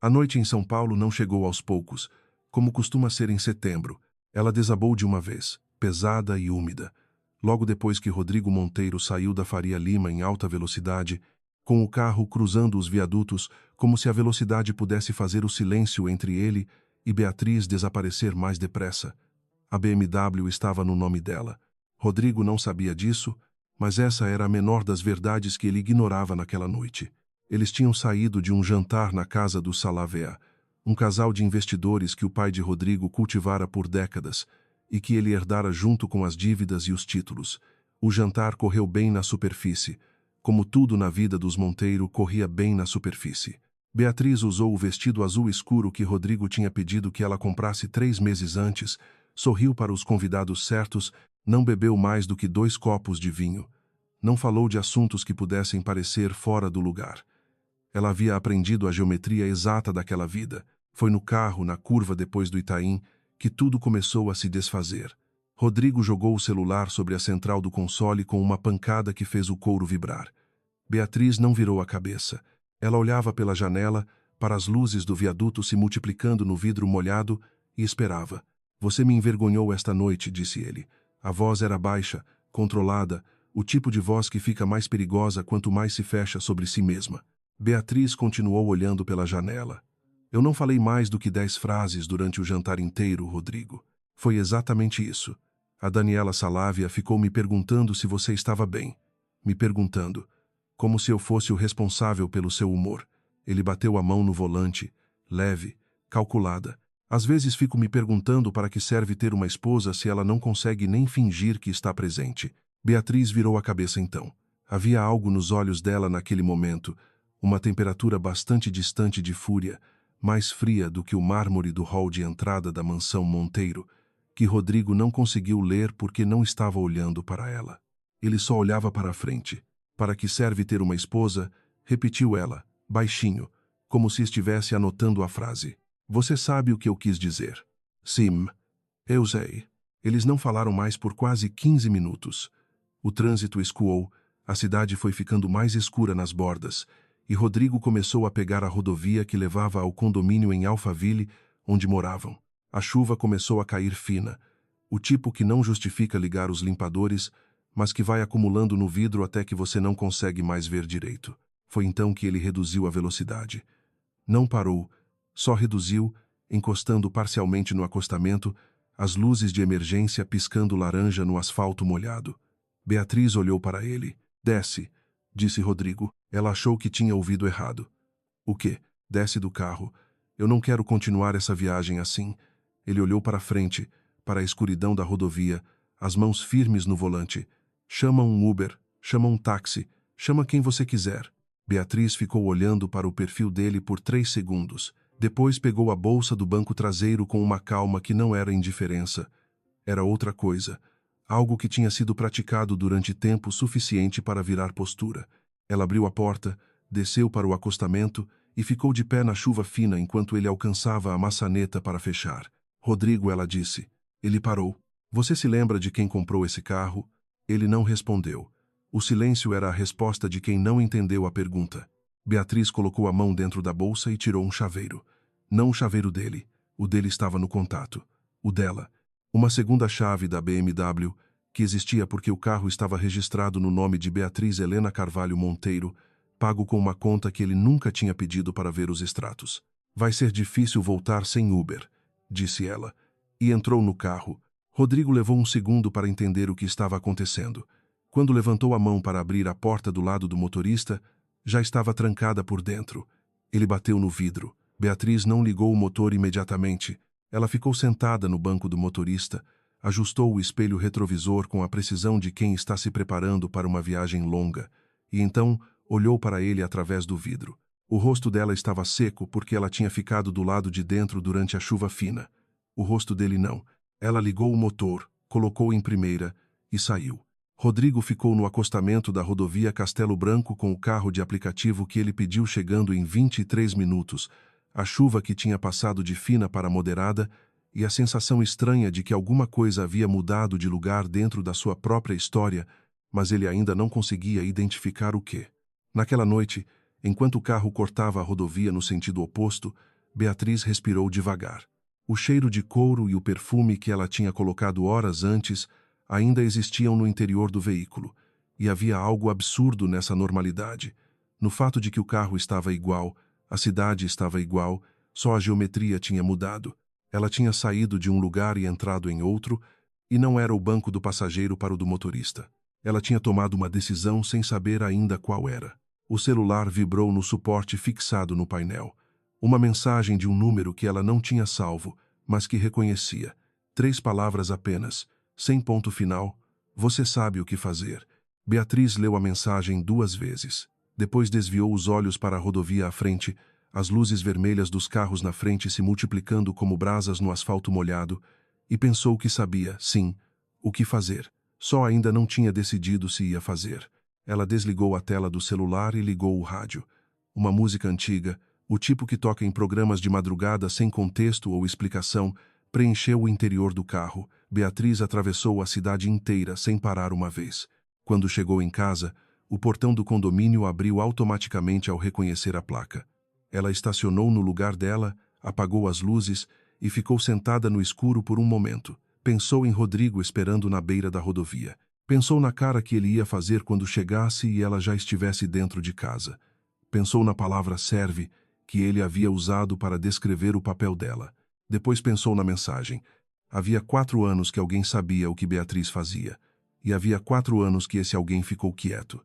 A noite em São Paulo não chegou aos poucos, como costuma ser em setembro. Ela desabou de uma vez, pesada e úmida. Logo depois que Rodrigo Monteiro saiu da Faria Lima em alta velocidade, com o carro cruzando os viadutos, como se a velocidade pudesse fazer o silêncio entre ele e Beatriz desaparecer mais depressa. A BMW estava no nome dela. Rodrigo não sabia disso, mas essa era a menor das verdades que ele ignorava naquela noite. Eles tinham saído de um jantar na casa do Salavea, um casal de investidores que o pai de Rodrigo cultivara por décadas e que ele herdara junto com as dívidas e os títulos. O jantar correu bem na superfície, como tudo na vida dos Monteiro corria bem na superfície. Beatriz usou o vestido azul escuro que Rodrigo tinha pedido que ela comprasse 3 meses antes, sorriu para os convidados certos, não bebeu mais do que 2 copos de vinho. Não falou de assuntos que pudessem parecer fora do lugar. Ela havia aprendido a geometria exata daquela vida. Foi no carro, na curva depois do Itaim, que tudo começou a se desfazer. Rodrigo jogou o celular sobre a central do console com uma pancada que fez o couro vibrar. Beatriz não virou a cabeça. Ela olhava pela janela, para as luzes do viaduto se multiplicando no vidro molhado, e esperava. Você me envergonhou esta noite, disse ele. A voz era baixa, controlada, o tipo de voz que fica mais perigosa quanto mais se fecha sobre si mesma. Beatriz continuou olhando pela janela. Eu não falei mais do que 10 frases durante o jantar inteiro, Rodrigo. Foi exatamente isso. A Daniela Salavia ficou me perguntando se você estava bem. Me perguntando. Como se eu fosse o responsável pelo seu humor. Ele bateu a mão no volante, leve, calculada. Às vezes fico me perguntando para que serve ter uma esposa se ela não consegue nem fingir que está presente. Beatriz virou a cabeça então. Havia algo nos olhos dela naquele momento, uma temperatura bastante distante de fúria, mais fria do que o mármore do hall de entrada da mansão Monteiro, que Rodrigo não conseguiu ler porque não estava olhando para ela. Ele só olhava para a frente. Para que serve ter uma esposa? Repetiu ela, baixinho, como se estivesse anotando a frase. Você sabe o que eu quis dizer. Sim, eu sei. Eles não falaram mais por quase 15 minutos. O trânsito escoou, a cidade foi ficando mais escura nas bordas, e Rodrigo começou a pegar a rodovia que levava ao condomínio em Alphaville, onde moravam. A chuva começou a cair fina, o tipo que não justifica ligar os limpadores, mas que vai acumulando no vidro até que você não consegue mais ver direito. Foi então que ele reduziu a velocidade. Não parou, só reduziu, encostando parcialmente no acostamento, as luzes de emergência piscando laranja no asfalto molhado. Beatriz olhou para ele. Desce, disse Rodrigo. Ela achou que tinha ouvido errado. O quê? Desce do carro. Eu não quero continuar essa viagem assim. Ele olhou para frente, para a escuridão da rodovia, as mãos firmes no volante. Chama um Uber, chama um táxi, chama quem você quiser. Beatriz ficou olhando para o perfil dele por 3 segundos. Depois pegou a bolsa do banco traseiro com uma calma que não era indiferença. Era outra coisa. Algo que tinha sido praticado durante tempo suficiente para virar postura. Ela abriu a porta, desceu para o acostamento e ficou de pé na chuva fina enquanto ele alcançava a maçaneta para fechar. Rodrigo, ela disse. Ele parou. Você se lembra de quem comprou esse carro? Ele não respondeu. O silêncio era a resposta de quem não entendeu a pergunta. Beatriz colocou a mão dentro da bolsa e tirou um chaveiro. Não o chaveiro dele. O dele estava no contato. O dela. Uma segunda chave da BMW, que existia porque o carro estava registrado no nome de Beatriz Helena Carvalho Monteiro, pago com uma conta que ele nunca tinha pedido para ver os extratos. Vai ser difícil voltar sem Uber, disse ela, e entrou no carro. Rodrigo levou um segundo para entender o que estava acontecendo. Quando levantou a mão para abrir a porta do lado do motorista, já estava trancada por dentro. Ele bateu no vidro. Beatriz não ligou o motor imediatamente. Ela ficou sentada no banco do motorista, ajustou o espelho retrovisor com a precisão de quem está se preparando para uma viagem longa, e então olhou para ele através do vidro. O rosto dela estava seco porque ela tinha ficado do lado de dentro durante a chuva fina. O rosto dele não. Ela ligou o motor, colocou em primeira e saiu. Rodrigo ficou no acostamento da rodovia Castelo Branco com o carro de aplicativo que ele pediu chegando em 23 minutos, a chuva que tinha passado de fina para moderada e a sensação estranha de que alguma coisa havia mudado de lugar dentro da sua própria história, mas ele ainda não conseguia identificar o quê. Naquela noite, Enquanto o carro cortava a rodovia no sentido oposto, Beatriz respirou devagar. O cheiro de couro e o perfume que ela tinha colocado horas antes ainda existiam no interior do veículo, e havia algo absurdo nessa normalidade. No fato de que o carro estava igual, a cidade estava igual, só a geometria tinha mudado. Ela tinha saído de um lugar e entrado em outro, e não era o banco do passageiro para o do motorista. Ela tinha tomado uma decisão sem saber ainda qual era. O celular vibrou no suporte fixado no painel. Uma mensagem de um número que ela não tinha salvo, mas que reconhecia. 3 palavras apenas, sem ponto final. Você sabe o que fazer. Beatriz leu a mensagem 2 vezes. Depois desviou os olhos para a rodovia à frente, as luzes vermelhas dos carros na frente se multiplicando como brasas no asfalto molhado, e pensou que sabia, sim, o que fazer. Só ainda não tinha decidido se ia fazer. Ela desligou a tela do celular e ligou o rádio. Uma música antiga, o tipo que toca em programas de madrugada sem contexto ou explicação, preencheu o interior do carro. Beatriz atravessou a cidade inteira sem parar uma vez. Quando chegou em casa, o portão do condomínio abriu automaticamente ao reconhecer a placa. Ela estacionou no lugar dela, apagou as luzes e ficou sentada no escuro por um momento. Pensou em Rodrigo esperando na beira da rodovia. Pensou na cara que ele ia fazer quando chegasse e ela já estivesse dentro de casa. Pensou na palavra serve, que ele havia usado para descrever o papel dela. Depois pensou na mensagem. Havia 4 anos que alguém sabia o que Beatriz fazia. E havia 4 anos que esse alguém ficou quieto.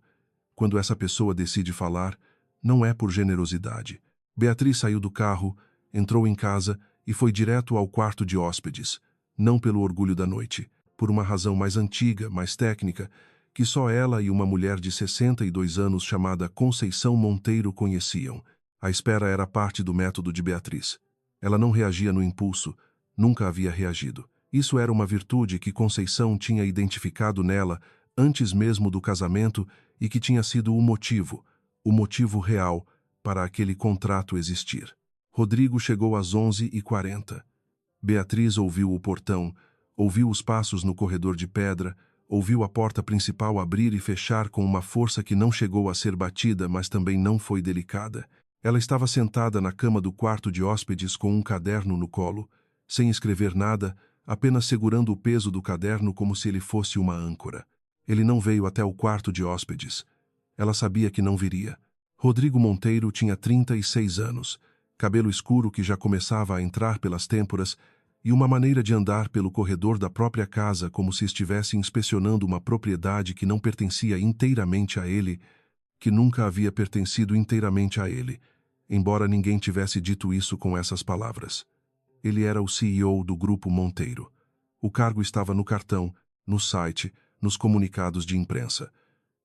Quando essa pessoa decide falar, não é por generosidade. Beatriz saiu do carro, entrou em casa e foi direto ao quarto de hóspedes. Não pelo orgulho da noite, por uma razão mais antiga, mais técnica, que só ela e uma mulher de 62 anos chamada Conceição Monteiro conheciam. A espera era parte do método de Beatriz. Ela não reagia no impulso, nunca havia reagido. Isso era uma virtude que Conceição tinha identificado nela antes mesmo do casamento e que tinha sido o motivo real para aquele contrato existir. Rodrigo chegou às 11h40. Beatriz ouviu o portão, ouviu os passos no corredor de pedra, ouviu a porta principal abrir e fechar com uma força que não chegou a ser batida, mas também não foi delicada. Ela estava sentada na cama do quarto de hóspedes com um caderno no colo, sem escrever nada, apenas segurando o peso do caderno como se ele fosse uma âncora. Ele não veio até o quarto de hóspedes. Ela sabia que não viria. Rodrigo Monteiro tinha 36 anos, cabelo escuro que já começava a entrar pelas têmporas e uma maneira de andar pelo corredor da própria casa como se estivesse inspecionando uma propriedade que não pertencia inteiramente a ele, que nunca havia pertencido inteiramente a ele, embora ninguém tivesse dito isso com essas palavras. Ele era o CEO do Grupo Monteiro. O cargo estava no cartão, no site, nos comunicados de imprensa.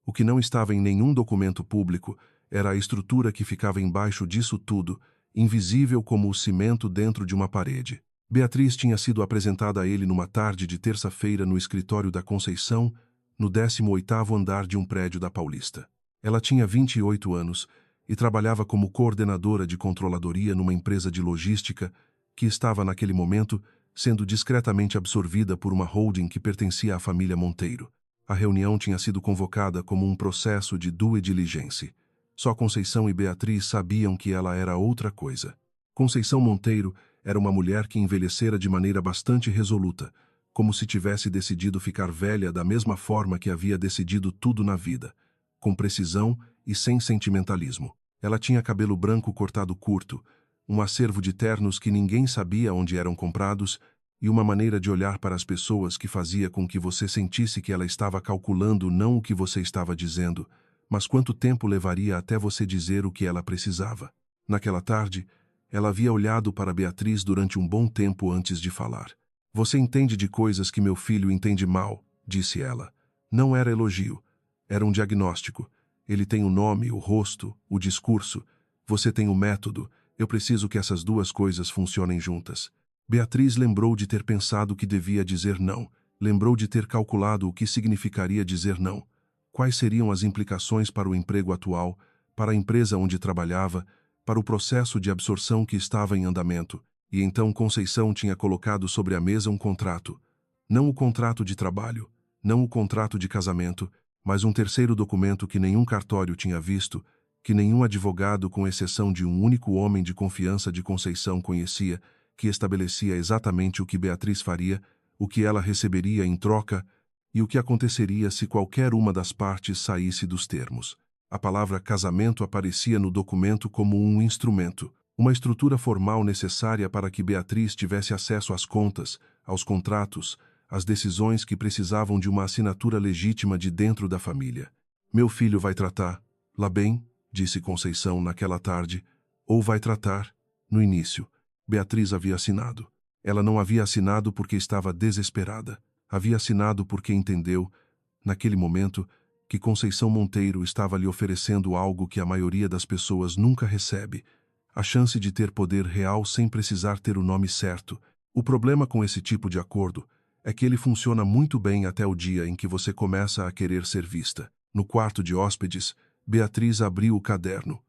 O que não estava em nenhum documento público era a estrutura que ficava embaixo disso tudo, invisível como o cimento dentro de uma parede. Beatriz tinha sido apresentada a ele numa tarde de terça-feira no escritório da Conceição, no 18º andar de um prédio da Paulista. Ela tinha 28 anos e trabalhava como coordenadora de controladoria numa empresa de logística que estava naquele momento sendo discretamente absorvida por uma holding que pertencia à família Monteiro. A reunião tinha sido convocada como um processo de due diligence. Só Conceição e Beatriz sabiam que ela era outra coisa. Conceição Monteiro era uma mulher que envelhecera de maneira bastante resoluta, como se tivesse decidido ficar velha da mesma forma que havia decidido tudo na vida, com precisão e sem sentimentalismo. Ela tinha cabelo branco cortado curto, um acervo de ternos que ninguém sabia onde eram comprados e uma maneira de olhar para as pessoas que fazia com que você sentisse que ela estava calculando não o que você estava dizendo, mas quanto tempo levaria até você dizer o que ela precisava. Naquela tarde, ela havia olhado para Beatriz durante um bom tempo antes de falar. Você entende de coisas que meu filho entende mal, disse ela. Não era elogio, era um diagnóstico. Ele tem o nome, o rosto, o discurso. Você tem o método. Eu preciso que essas duas coisas funcionem juntas. Beatriz lembrou de ter pensado que devia dizer não. Lembrou de ter calculado o que significaria dizer não. Quais seriam as implicações para o emprego atual, para a empresa onde trabalhava, para o processo de absorção que estava em andamento, e então Conceição tinha colocado sobre a mesa um contrato. Não o contrato de trabalho, não o contrato de casamento, mas um terceiro documento que nenhum cartório tinha visto que nenhum advogado, com exceção de um único homem de confiança de Conceição, conhecia, que estabelecia exatamente o que Beatriz faria, o que ela receberia em troca e o que aconteceria se qualquer uma das partes saísse dos termos. A palavra casamento aparecia no documento como um instrumento, uma estrutura formal necessária para que Beatriz tivesse acesso às contas, aos contratos, às decisões que precisavam de uma assinatura legítima de dentro da família. Meu filho vai tratar, lá bem, disse Conceição naquela tarde, ou vai tratar, no início. Beatriz havia assinado. Ela não havia assinado porque estava desesperada. Havia assinado porque entendeu, naquele momento, que Conceição Monteiro estava lhe oferecendo algo que a maioria das pessoas nunca recebe, a chance de ter poder real sem precisar ter o nome certo. O problema com esse tipo de acordo é que ele funciona muito bem até o dia em que você começa a querer ser vista. No quarto de hóspedes, Beatriz abriu o caderno.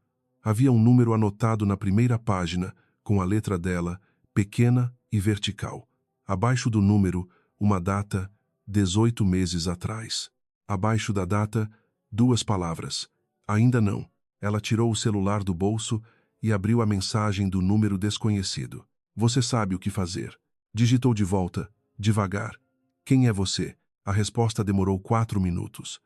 Havia um número anotado na primeira página, com a letra dela, pequena e vertical. Abaixo do número, uma data, 18 meses atrás. Abaixo da data, 2 palavras. Ainda não. Ela tirou o celular do bolso e abriu a mensagem do número desconhecido. Você sabe o que fazer. Digitou de volta, devagar. Quem é você? A resposta demorou 4 minutos.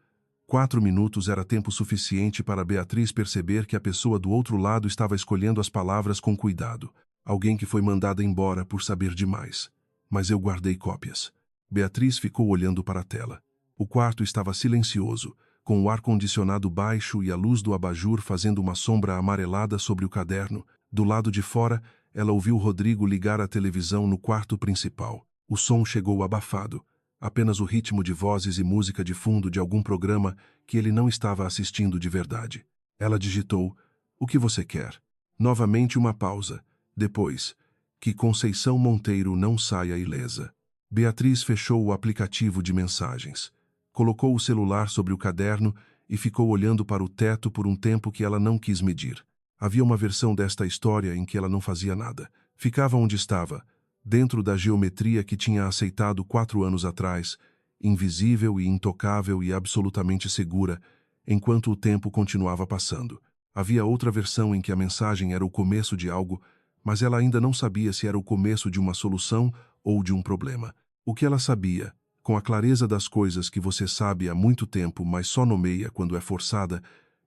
4 minutos era tempo suficiente para Beatriz perceber que a pessoa do outro lado estava escolhendo as palavras com cuidado. Alguém que foi mandada embora por saber demais. Mas eu guardei cópias. Beatriz ficou olhando para a tela. O quarto estava silencioso, com o ar-condicionado baixo e a luz do abajur fazendo uma sombra amarelada sobre o caderno. Do lado de fora, ela ouviu Rodrigo ligar a televisão no quarto principal. O som chegou abafado, apenas o ritmo de vozes e música de fundo de algum programa que ele não estava assistindo de verdade. Ela digitou: "O que você quer?" Novamente uma pausa. Depois: "Que Conceição Monteiro não saia ilesa." Beatriz fechou o aplicativo de mensagens. Colocou o celular sobre o caderno e ficou olhando para o teto por um tempo que ela não quis medir. Havia uma versão desta história em que ela não fazia nada. Ficava onde estava, dentro da geometria que tinha aceitado 4 anos atrás, invisível e intocável e absolutamente segura, enquanto o tempo continuava passando. Havia outra versão em que a mensagem era o começo de algo, mas ela ainda não sabia se era o começo de uma solução ou de um problema. O que ela sabia, com a clareza das coisas que você sabe há muito tempo, mas só nomeia quando é forçada,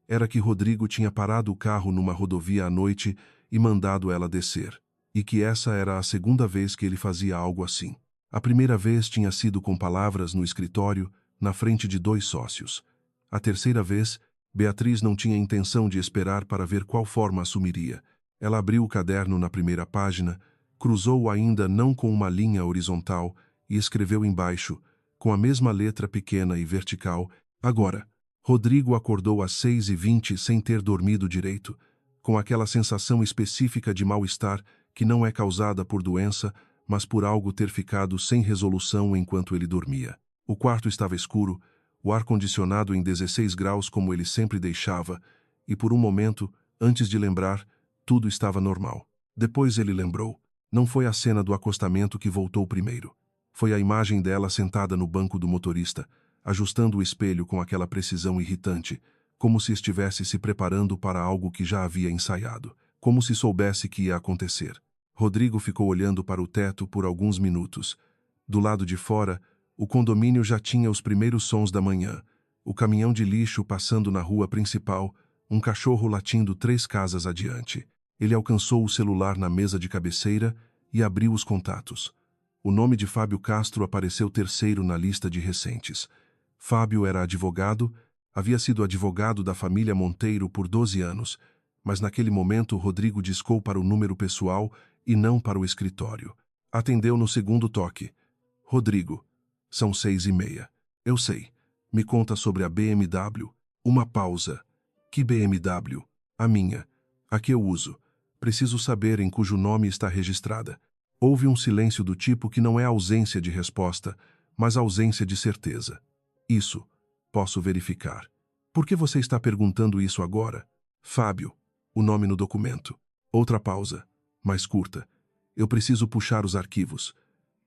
era que Rodrigo tinha parado o carro numa rodovia à noite e mandado ela descer, e que essa era a segunda vez que ele fazia algo assim. A primeira vez tinha sido com palavras no escritório, na frente de 2 sócios. A terceira vez, Beatriz não tinha intenção de esperar para ver qual forma assumiria. Ela abriu o caderno na primeira página, cruzou-o ainda não com uma linha horizontal e escreveu embaixo, com a mesma letra pequena e vertical: "Agora." Rodrigo acordou às 6h20 sem ter dormido direito, com aquela sensação específica de mal-estar que não é causada por doença, mas por algo ter ficado sem resolução enquanto ele dormia. O quarto estava escuro, o ar-condicionado em 16 graus como ele sempre deixava, e por um momento, antes de lembrar, tudo estava normal. Depois ele lembrou. Não foi a cena do acostamento que voltou primeiro. Foi a imagem dela sentada no banco do motorista, ajustando o espelho com aquela precisão irritante, como se estivesse se preparando para algo que já havia ensaiado, como se soubesse que ia acontecer. Rodrigo ficou olhando para o teto por alguns minutos. Do lado de fora, o condomínio já tinha os primeiros sons da manhã, o caminhão de lixo passando na rua principal, um cachorro latindo 3 casas adiante. Ele alcançou o celular na mesa de cabeceira e abriu os contatos. O nome de Fábio Castro apareceu terceiro na lista de recentes. Fábio era advogado, havia sido advogado da família Monteiro por 12 anos, mas naquele momento Rodrigo discou para o número pessoal e não para o escritório. Atendeu no segundo toque. "Rodrigo, são 6h30. Eu sei. Me conta sobre a BMW." Uma pausa. "Que BMW?" "A minha. A que eu uso. Preciso saber em cujo nome está registrada." Houve um silêncio do tipo que não é ausência de resposta, mas ausência de certeza. "Isso. Posso verificar." "Por que você está perguntando isso agora?" "Fábio. O nome no documento." Outra pausa, mais curta. "Eu preciso puxar os arquivos.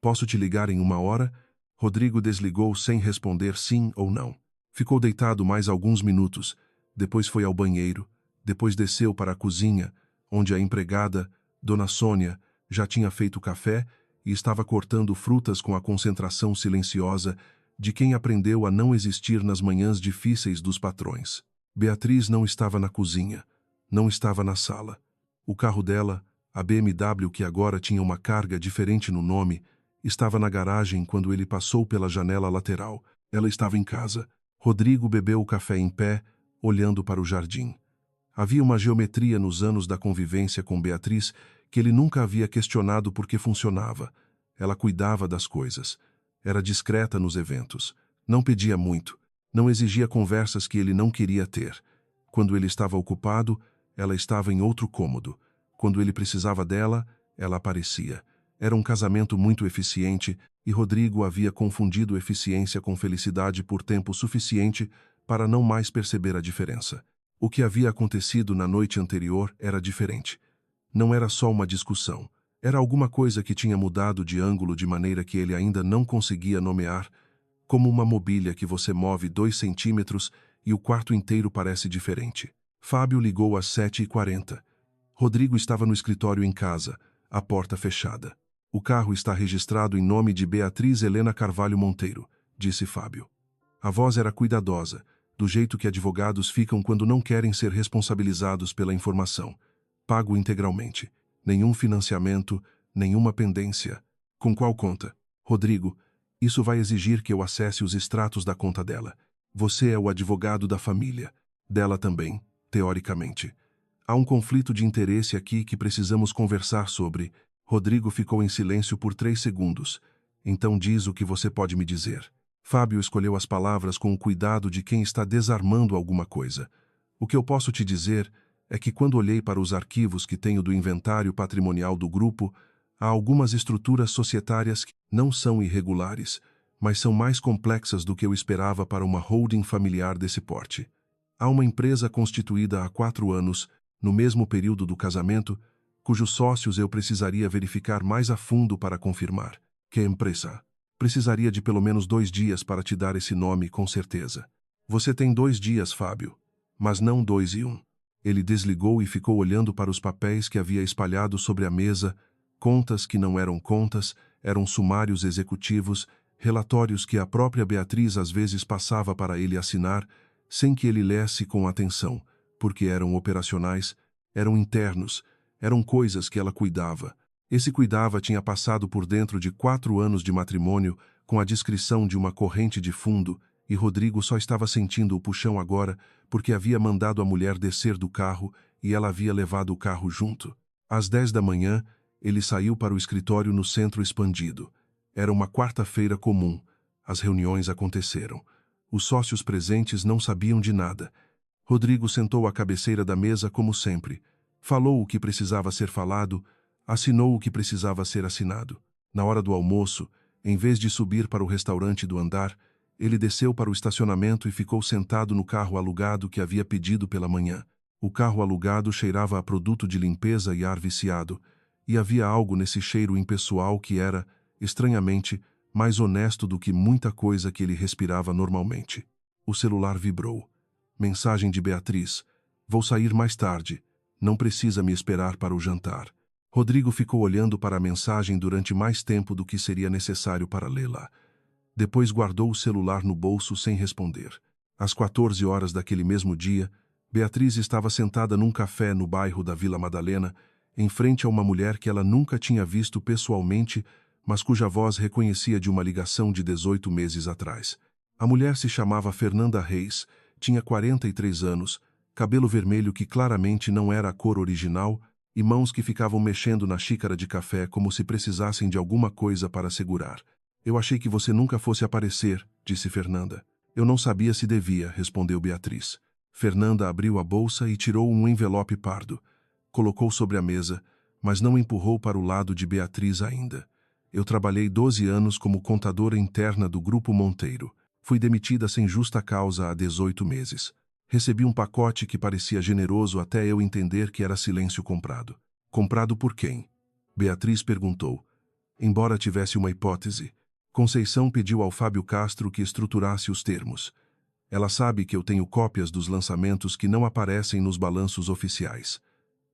Posso te ligar em 1 hora?" Rodrigo desligou sem responder sim ou não. Ficou deitado mais alguns minutos. Depois foi ao banheiro, Depois desceu para a cozinha, onde a empregada, Dona Sônia, já tinha feito café e estava cortando frutas com a concentração silenciosa de quem aprendeu a não existir nas manhãs difíceis dos patrões. Beatriz não estava na cozinha, não estava na sala. O carro dela, a BMW que agora tinha uma carga diferente no nome, estava na garagem quando ele passou pela janela lateral. Ela estava em casa. Rodrigo bebeu o café em pé, olhando para o jardim. Havia uma geometria nos anos da convivência com Beatriz que ele nunca havia questionado por que funcionava. Ela cuidava das coisas. Era discreta nos eventos. Não pedia muito. Não exigia conversas que ele não queria ter. Quando ele estava ocupado, ela estava em outro cômodo. Quando ele precisava dela, ela aparecia. Era um casamento muito eficiente e Rodrigo havia confundido eficiência com felicidade por tempo suficiente para não mais perceber a diferença. O que havia acontecido na noite anterior era diferente. Não era só uma discussão. Era alguma coisa que tinha mudado de ângulo de maneira que ele ainda não conseguia nomear, como uma mobília que você move 2 centímetros e o quarto inteiro parece diferente. Fábio ligou às 7h40. Rodrigo estava no escritório em casa, a porta fechada. O carro está registrado em nome de Beatriz Helena Carvalho Monteiro, disse Fábio. A voz era cuidadosa, do jeito que advogados ficam quando não querem ser responsabilizados pela informação. Pago integralmente. Nenhum financiamento, nenhuma pendência. Com qual conta? Rodrigo, isso vai exigir que eu acesse os extratos da conta dela. Você é o advogado da família. Dela também, teoricamente. Há um conflito de interesse aqui que precisamos conversar sobre. Rodrigo ficou em silêncio por 3 segundos. Então diz o que você pode me dizer. Fábio escolheu as palavras com o cuidado de quem está desarmando alguma coisa. O que eu posso te dizer é que quando olhei para os arquivos que tenho do inventário patrimonial do grupo, há algumas estruturas societárias que não são irregulares, mas são mais complexas do que eu esperava para uma holding familiar desse porte. Há uma empresa constituída há 4 anos, no mesmo período do casamento, cujos sócios eu precisaria verificar mais a fundo para confirmar. Que empresa? Precisaria de pelo menos 2 dias para te dar esse nome com certeza. Você tem 2 dias, Fábio, mas não 2 e 1. Ele desligou e ficou olhando para os papéis que havia espalhado sobre a mesa, contas que não eram contas, eram sumários executivos, relatórios que a própria Beatriz às vezes passava para ele assinar, sem que ele lesse com atenção, porque eram operacionais, eram internos, eram coisas que ela cuidava. Esse cuidava tinha passado por dentro de 4 anos de matrimônio com a descrição de uma corrente de fundo e Rodrigo só estava sentindo o puxão agora porque havia mandado a mulher descer do carro e ela havia levado o carro junto. Às 10 da manhã, ele saiu para o escritório no centro expandido. Era uma quarta-feira comum. As reuniões aconteceram. Os sócios presentes não sabiam de nada. Rodrigo sentou à cabeceira da mesa como sempre. Falou o que precisava ser falado, assinou o que precisava ser assinado. Na hora do almoço, em vez de subir para o restaurante do andar, ele desceu para o estacionamento e ficou sentado no carro alugado que havia pedido pela manhã. O carro alugado cheirava a produto de limpeza e ar viciado, e havia algo nesse cheiro impessoal que era, estranhamente, mais honesto do que muita coisa que ele respirava normalmente. O celular vibrou. Mensagem de Beatriz. Vou sair mais tarde. Não precisa me esperar para o jantar. Rodrigo ficou olhando para a mensagem durante mais tempo do que seria necessário para lê-la. Depois guardou o celular no bolso sem responder. Às 14 horas daquele mesmo dia, Beatriz estava sentada num café no bairro da Vila Madalena, em frente a uma mulher que ela nunca tinha visto pessoalmente, mas cuja voz reconhecia de uma ligação de 18 meses atrás. A mulher se chamava Fernanda Reis, tinha 43 anos, cabelo vermelho que claramente não era a cor original e mãos que ficavam mexendo na xícara de café como se precisassem de alguma coisa para segurar. Eu achei que você nunca fosse aparecer, disse Fernanda. Eu não sabia se devia, respondeu Beatriz. Fernanda abriu a bolsa e tirou um envelope pardo. Colocou sobre a mesa, mas não empurrou para o lado de Beatriz ainda. Eu trabalhei 12 anos como contadora interna do Grupo Monteiro. Fui demitida sem justa causa há 18 meses. Recebi um pacote que parecia generoso até eu entender que era silêncio comprado. Comprado por quem? Beatriz perguntou. Embora tivesse uma hipótese, Conceição pediu ao Fábio Castro que estruturasse os termos. Ela sabe que eu tenho cópias dos lançamentos que não aparecem nos balanços oficiais.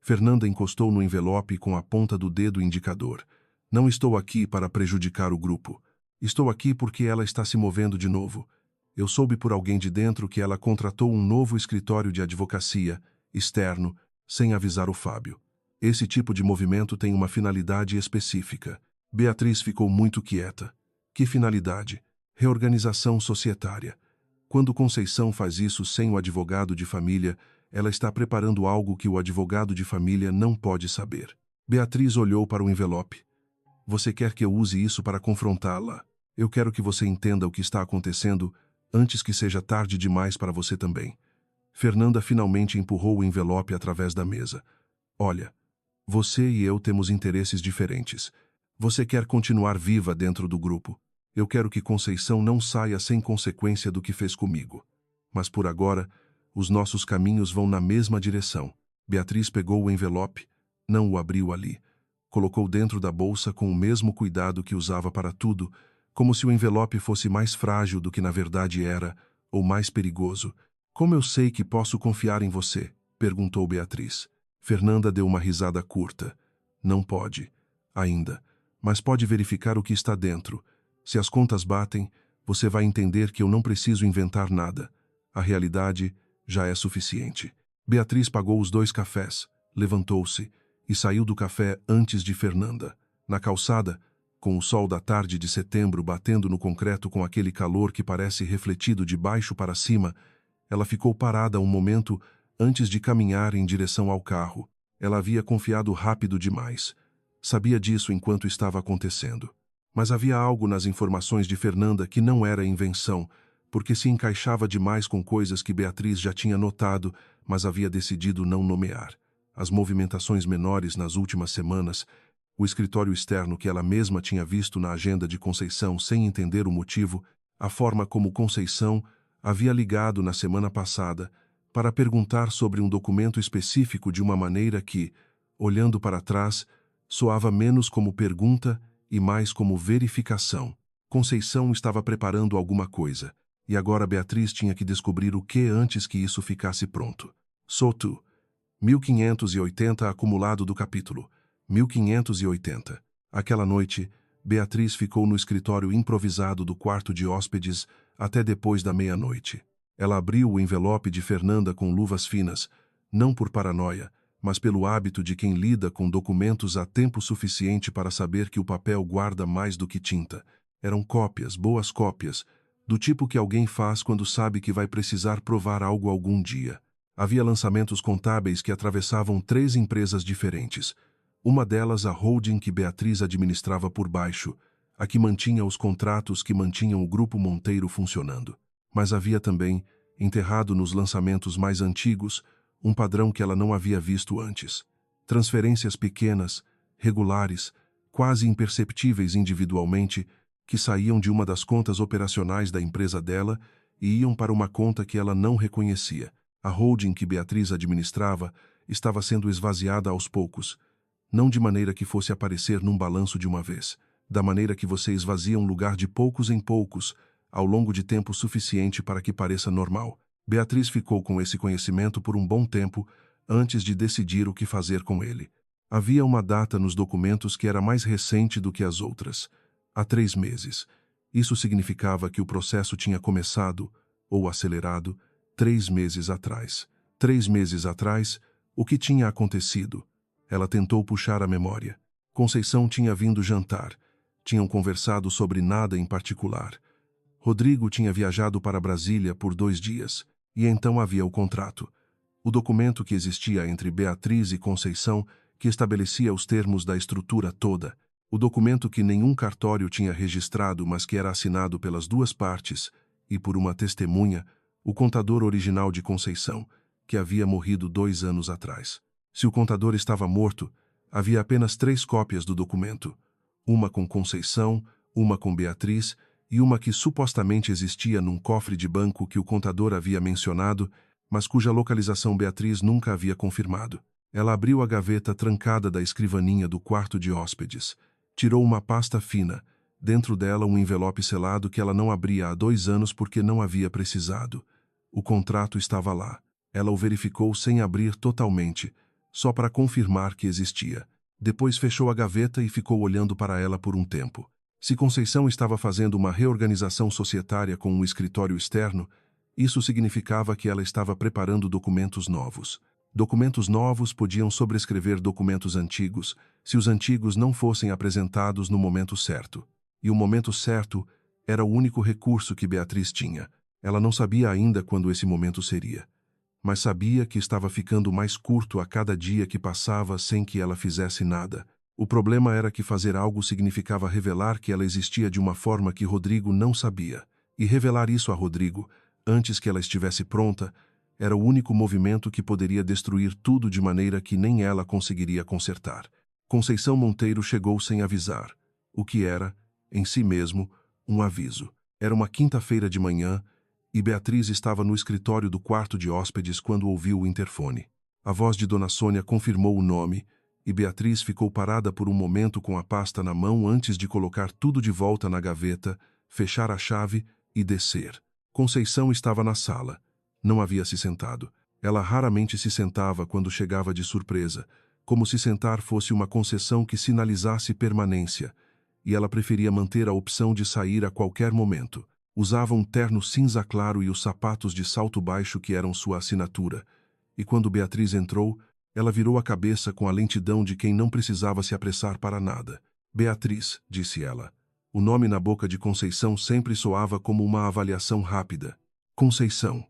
Fernanda encostou no envelope com a ponta do dedo indicador. Não estou aqui para prejudicar o grupo. Estou aqui porque ela está se movendo de novo. Eu soube por alguém de dentro que ela contratou um novo escritório de advocacia, externo, sem avisar o Fábio. Esse tipo de movimento tem uma finalidade específica. Beatriz ficou muito quieta. Que finalidade? Reorganização societária. Quando Conceição faz isso sem o advogado de família, ela está preparando algo que o advogado de família não pode saber. Beatriz olhou para o envelope. Você quer que eu use isso para confrontá-la? Eu quero que você entenda o que está acontecendo antes que seja tarde demais para você também. Fernanda finalmente empurrou o envelope através da mesa. Olha, você e eu temos interesses diferentes. Você quer continuar viva dentro do grupo. Eu quero que Conceição não saia sem consequência do que fez comigo. Mas por agora, os nossos caminhos vão na mesma direção. Beatriz pegou o envelope, não o abriu ali. Colocou dentro da bolsa com o mesmo cuidado que usava para tudo, como se o envelope fosse mais frágil do que na verdade era, ou mais perigoso. Como eu sei que posso confiar em você? Perguntou Beatriz. Fernanda deu uma risada curta. Não pode, ainda, mas pode verificar o que está dentro. Se as contas batem, você vai entender que eu não preciso inventar nada. A realidade já é suficiente. Beatriz pagou os 2 cafés, levantou-se e saiu do café antes de Fernanda. Na calçada, com o sol da tarde de setembro batendo no concreto com aquele calor que parece refletido de baixo para cima, ela ficou parada um momento antes de caminhar em direção ao carro. Ela havia confiado rápido demais. Sabia disso enquanto estava acontecendo. Mas havia algo nas informações de Fernanda que não era invenção, porque se encaixava demais com coisas que Beatriz já tinha notado, mas havia decidido não nomear. As movimentações menores nas últimas semanas, o escritório externo que ela mesma tinha visto na agenda de Conceição sem entender o motivo, a forma como Conceição havia ligado na semana passada para perguntar sobre um documento específico de uma maneira que, olhando para trás, soava menos como pergunta e mais como verificação. Conceição estava preparando alguma coisa, e agora Beatriz tinha que descobrir o que antes que isso ficasse pronto. Soto, 1580 acumulado do capítulo, 1580. Aquela noite, Beatriz ficou no escritório improvisado do quarto de hóspedes até depois da meia-noite. Ela abriu o envelope de Fernanda com luvas finas, não por paranoia, mas pelo hábito de quem lida com documentos há tempo suficiente para saber que o papel guarda mais do que tinta. Eram cópias, boas cópias, do tipo que alguém faz quando sabe que vai precisar provar algo algum dia. Havia lançamentos contábeis que atravessavam 3 empresas diferentes. Uma delas a holding que Beatriz administrava por baixo, a que mantinha os contratos que mantinham o Grupo Monteiro funcionando. Mas havia também, enterrado nos lançamentos mais antigos, um padrão que ela não havia visto antes. Transferências pequenas, regulares, quase imperceptíveis individualmente, que saíam de uma das contas operacionais da empresa dela e iam para uma conta que ela não reconhecia. A holding que Beatriz administrava estava sendo esvaziada aos poucos, não de maneira que fosse aparecer num balanço de uma vez, da maneira que você esvazia um lugar de poucos em poucos, ao longo de tempo suficiente para que pareça normal. Beatriz ficou com esse conhecimento por um bom tempo antes de decidir o que fazer com ele. Havia uma data nos documentos que era mais recente do que as outras, há 3 meses. Isso significava que o processo tinha começado, ou acelerado, 3 meses atrás. 3 meses atrás, o que tinha acontecido? Ela tentou puxar a memória. Conceição tinha vindo jantar. Tinham conversado sobre nada em particular. Rodrigo tinha viajado para Brasília por 2 dias, e então havia o contrato. O documento que existia entre Beatriz e Conceição, que estabelecia os termos da estrutura toda. O documento que nenhum cartório tinha registrado, mas que era assinado pelas 2 partes, e por uma testemunha, o contador original de Conceição, que havia morrido 2 anos atrás. Se o contador estava morto, havia apenas 3 cópias do documento. Uma com Conceição, uma com Beatriz e uma que supostamente existia num cofre de banco que o contador havia mencionado, mas cuja localização Beatriz nunca havia confirmado. Ela abriu a gaveta trancada da escrivaninha do quarto de hóspedes. Tirou uma pasta fina, dentro dela um envelope selado que ela não abria há 2 anos porque não havia precisado. O contrato estava lá. Ela o verificou sem abrir totalmente, só para confirmar que existia. Depois fechou a gaveta e ficou olhando para ela por um tempo. Se Conceição estava fazendo uma reorganização societária com um escritório externo, isso significava que ela estava preparando documentos novos. Documentos novos podiam sobrescrever documentos antigos, se os antigos não fossem apresentados no momento certo. E o momento certo era o único recurso que Beatriz tinha. Ela não sabia ainda quando esse momento seria, mas sabia que estava ficando mais curto a cada dia que passava sem que ela fizesse nada. O problema era que fazer algo significava revelar que ela existia de uma forma que Rodrigo não sabia. E revelar isso a Rodrigo, antes que ela estivesse pronta, era o único movimento que poderia destruir tudo de maneira que nem ela conseguiria consertar. Conceição Monteiro chegou sem avisar, o que era, em si mesmo, um aviso. Era uma quinta-feira de manhã, e Beatriz estava no escritório do quarto de hóspedes quando ouviu o interfone. A voz de Dona Sônia confirmou o nome, e Beatriz ficou parada por um momento com a pasta na mão antes de colocar tudo de volta na gaveta, fechar a chave e descer. Conceição estava na sala. Não havia se sentado. Ela raramente se sentava quando chegava de surpresa, como se sentar fosse uma concessão que sinalizasse permanência, e ela preferia manter a opção de sair a qualquer momento. Usava um terno cinza claro e os sapatos de salto baixo que eram sua assinatura, e quando Beatriz entrou, ela virou a cabeça com a lentidão de quem não precisava se apressar para nada. Beatriz, disse ela. O nome na boca de Conceição sempre soava como uma avaliação rápida. Conceição.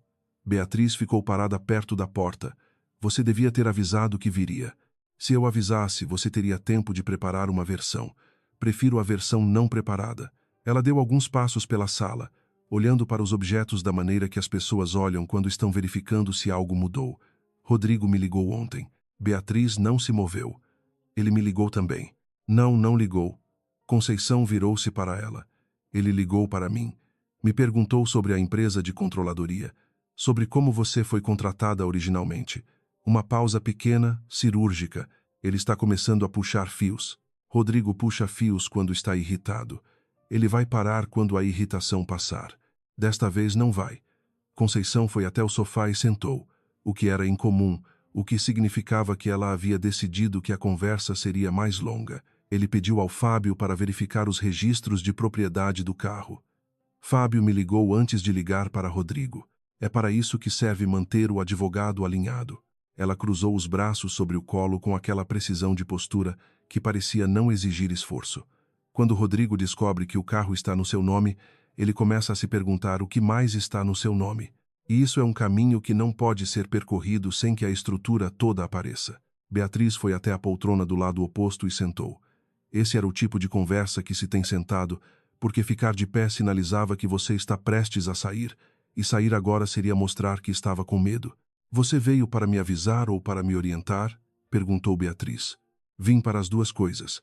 Beatriz ficou parada perto da porta. Você devia ter avisado que viria. Se eu avisasse, você teria tempo de preparar uma versão. Prefiro a versão não preparada. Ela deu alguns passos pela sala, olhando para os objetos da maneira que as pessoas olham quando estão verificando se algo mudou. Rodrigo me ligou ontem. Beatriz não se moveu. Ele me ligou também. Não ligou. Conceição virou-se para ela. Ele ligou para mim. Me perguntou sobre a empresa de controladoria, sobre como você foi contratada originalmente. Uma pausa pequena, cirúrgica. Ele está começando a puxar fios. Rodrigo puxa fios quando está irritado. Ele vai parar quando a irritação passar. Desta vez não vai. Conceição foi até o sofá e sentou, o que era incomum, o que significava que ela havia decidido que a conversa seria mais longa. Ele pediu ao Fábio para verificar os registros de propriedade do carro. Fábio me ligou antes de ligar para Rodrigo. É para isso que serve manter o advogado alinhado. Ela cruzou os braços sobre o colo com aquela precisão de postura que parecia não exigir esforço. Quando Rodrigo descobre que o carro está no seu nome, ele começa a se perguntar o que mais está no seu nome. E isso é um caminho que não pode ser percorrido sem que a estrutura toda apareça. Beatriz foi até a poltrona do lado oposto e sentou. Esse era o tipo de conversa que se tem sentado, porque ficar de pé sinalizava que você está prestes a sair, e sair agora seria mostrar que estava com medo. Você veio para me avisar ou para me orientar? Perguntou Beatriz. Vim para as duas coisas.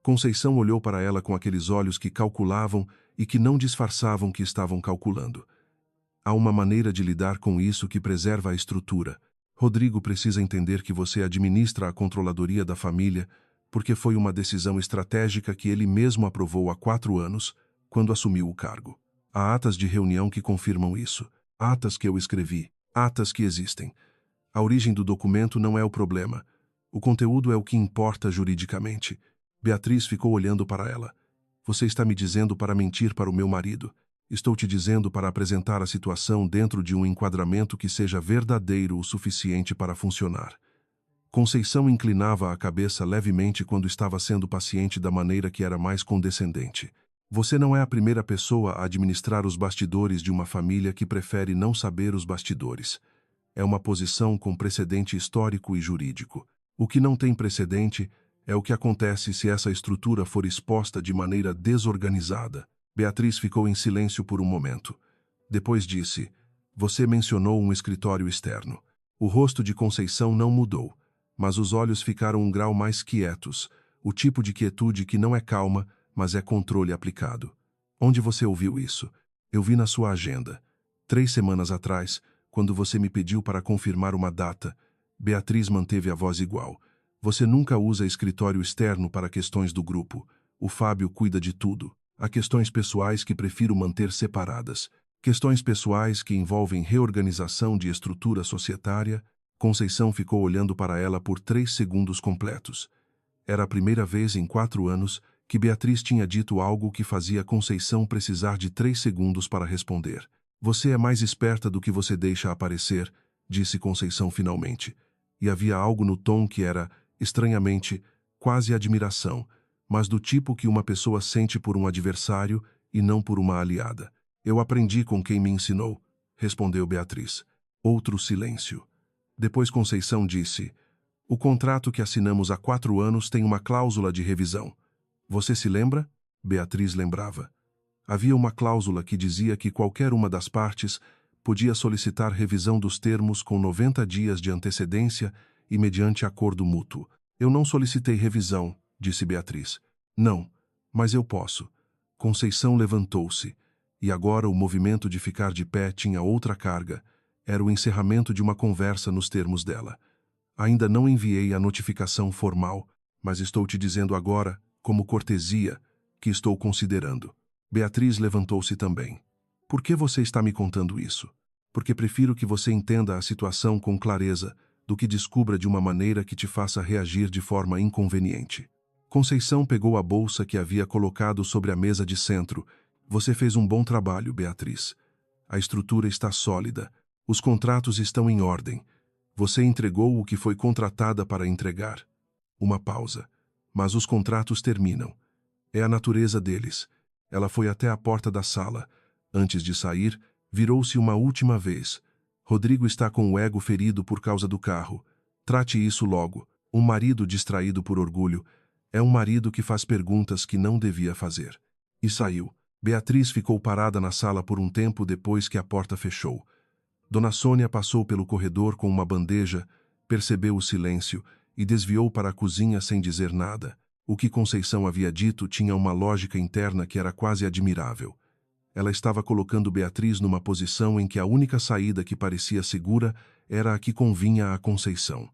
Conceição olhou para ela com aqueles olhos que calculavam e que não disfarçavam que estavam calculando. Há uma maneira de lidar com isso que preserva a estrutura. Rodrigo precisa entender que você administra a controladoria da família, porque foi uma decisão estratégica que ele mesmo aprovou há 4 anos, quando assumiu o cargo. Há atas de reunião que confirmam isso. Atas que eu escrevi. Atas que existem. A origem do documento não é o problema. O conteúdo é o que importa juridicamente. Beatriz ficou olhando para ela. Você está me dizendo para mentir para o meu marido. Estou te dizendo para apresentar a situação dentro de um enquadramento que seja verdadeiro o suficiente para funcionar. Conceição inclinava a cabeça levemente quando estava sendo paciente da maneira que era mais condescendente. Você não é a primeira pessoa a administrar os bastidores de uma família que prefere não saber os bastidores. É uma posição com precedente histórico e jurídico. O que não tem precedente é o que acontece se essa estrutura for exposta de maneira desorganizada. Beatriz ficou em silêncio por um momento. Depois disse, você mencionou um escritório externo. O rosto de Conceição não mudou, mas os olhos ficaram um grau mais quietos, o tipo de quietude que não é calma, mas é controle aplicado. Onde você ouviu isso? Eu vi na sua agenda. 3 semanas atrás, quando você me pediu para confirmar uma data, Beatriz manteve a voz igual. Você nunca usa escritório externo para questões do grupo. O Fábio cuida de tudo. Há questões pessoais que prefiro manter separadas. Questões pessoais que envolvem reorganização de estrutura societária. Conceição ficou olhando para ela por 3 segundos completos. Era a primeira vez em 4 anos que Beatriz tinha dito algo que fazia Conceição precisar de 3 segundos para responder. Você é mais esperta do que você deixa aparecer, disse Conceição finalmente. E havia algo no tom que era, estranhamente, quase admiração, mas do tipo que uma pessoa sente por um adversário e não por uma aliada. Eu aprendi com quem me ensinou, respondeu Beatriz. Outro silêncio. Depois Conceição disse: o contrato que assinamos há 4 anos tem uma cláusula de revisão. Você se lembra? Beatriz lembrava. Havia uma cláusula que dizia que qualquer uma das partes podia solicitar revisão dos termos com 90 dias de antecedência e mediante acordo mútuo. Eu não solicitei revisão, disse Beatriz. Não, mas eu posso. Conceição levantou-se, e agora o movimento de ficar de pé tinha outra carga. Era o encerramento de uma conversa nos termos dela. Ainda não enviei a notificação formal, mas estou te dizendo agora, como cortesia, que estou considerando. Beatriz levantou-se também. Por que você está me contando isso? Porque prefiro que você entenda a situação com clareza do que descubra de uma maneira que te faça reagir de forma inconveniente. Conceição pegou a bolsa que havia colocado sobre a mesa de centro. Você fez um bom trabalho, Beatriz. A estrutura está sólida. Os contratos estão em ordem. Você entregou o que foi contratada para entregar. Uma pausa. Mas os contratos terminam. É a natureza deles. Ela foi até a porta da sala. Antes de sair, virou-se uma última vez. Rodrigo está com o ego ferido por causa do carro. Trate isso logo. Um marido distraído por orgulho é um marido que faz perguntas que não devia fazer. E saiu. Beatriz ficou parada na sala por um tempo depois que a porta fechou. Dona Sônia passou pelo corredor com uma bandeja, percebeu o silêncio e desviou para a cozinha sem dizer nada. O que Conceição havia dito tinha uma lógica interna que era quase admirável. Ela estava colocando Beatriz numa posição em que a única saída que parecia segura era a que convinha a Conceição.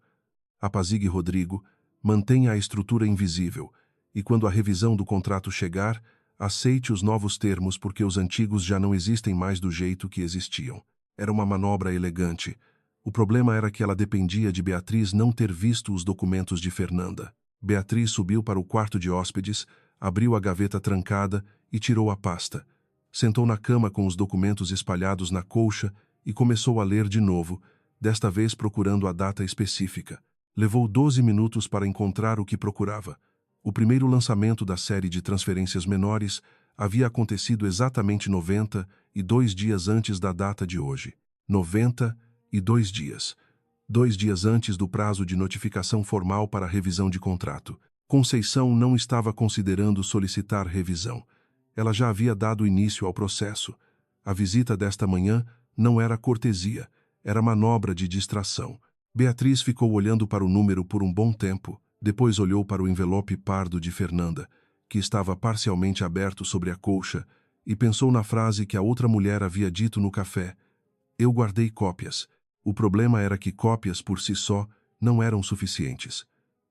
Apazigue Rodrigo, mantenha a estrutura invisível, e quando a revisão do contrato chegar, aceite os novos termos porque os antigos já não existem mais do jeito que existiam. Era uma manobra elegante. O problema era que ela dependia de Beatriz não ter visto os documentos de Fernanda. Beatriz subiu para o quarto de hóspedes, abriu a gaveta trancada e tirou a pasta. Sentou na cama com os documentos espalhados na colcha e começou a ler de novo, desta vez procurando a data específica. Levou 12 minutos para encontrar o que procurava. O primeiro lançamento da série de transferências menores havia acontecido exatamente 92 dias antes da data de hoje. 92 dias. 2 dias antes do prazo de notificação formal para a revisão de contrato. Conceição não estava considerando solicitar revisão. Ela já havia dado início ao processo. A visita desta manhã não era cortesia, era manobra de distração. Beatriz ficou olhando para o número por um bom tempo, depois olhou para o envelope pardo de Fernanda, que estava parcialmente aberto sobre a colcha, e pensou na frase que a outra mulher havia dito no café. Eu guardei cópias. O problema era que cópias por si só não eram suficientes.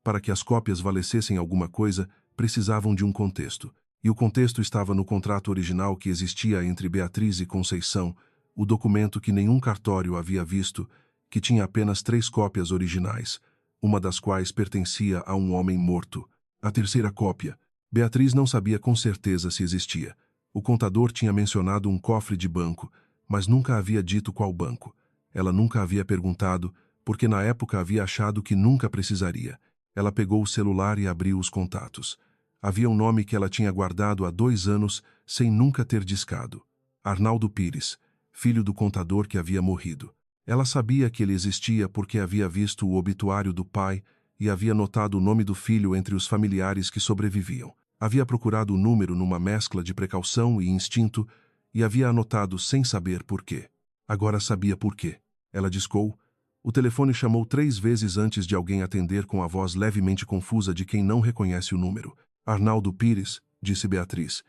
Para que as cópias valecessem alguma coisa, precisavam de um contexto. E o contexto estava no contrato original que existia entre Beatriz e Conceição, o documento que nenhum cartório havia visto, que tinha apenas 3 cópias originais, uma das quais pertencia a um homem morto. A terceira cópia, Beatriz não sabia com certeza se existia. O contador tinha mencionado um cofre de banco, mas nunca havia dito qual banco. Ela nunca havia perguntado, porque na época havia achado que nunca precisaria. Ela pegou o celular e abriu os contatos. Havia um nome que ela tinha guardado há 2 anos sem nunca ter discado. Arnaldo Pires, filho do contador que havia morrido. Ela sabia que ele existia porque havia visto o obituário do pai e havia notado o nome do filho entre os familiares que sobreviviam. Havia procurado o número numa mescla de precaução e instinto e havia anotado sem saber por quê. Agora sabia por quê. Ela discou. O telefone chamou 3 vezes antes de alguém atender com a voz levemente confusa de quem não reconhece o número. Arnaldo Pires, disse Beatriz.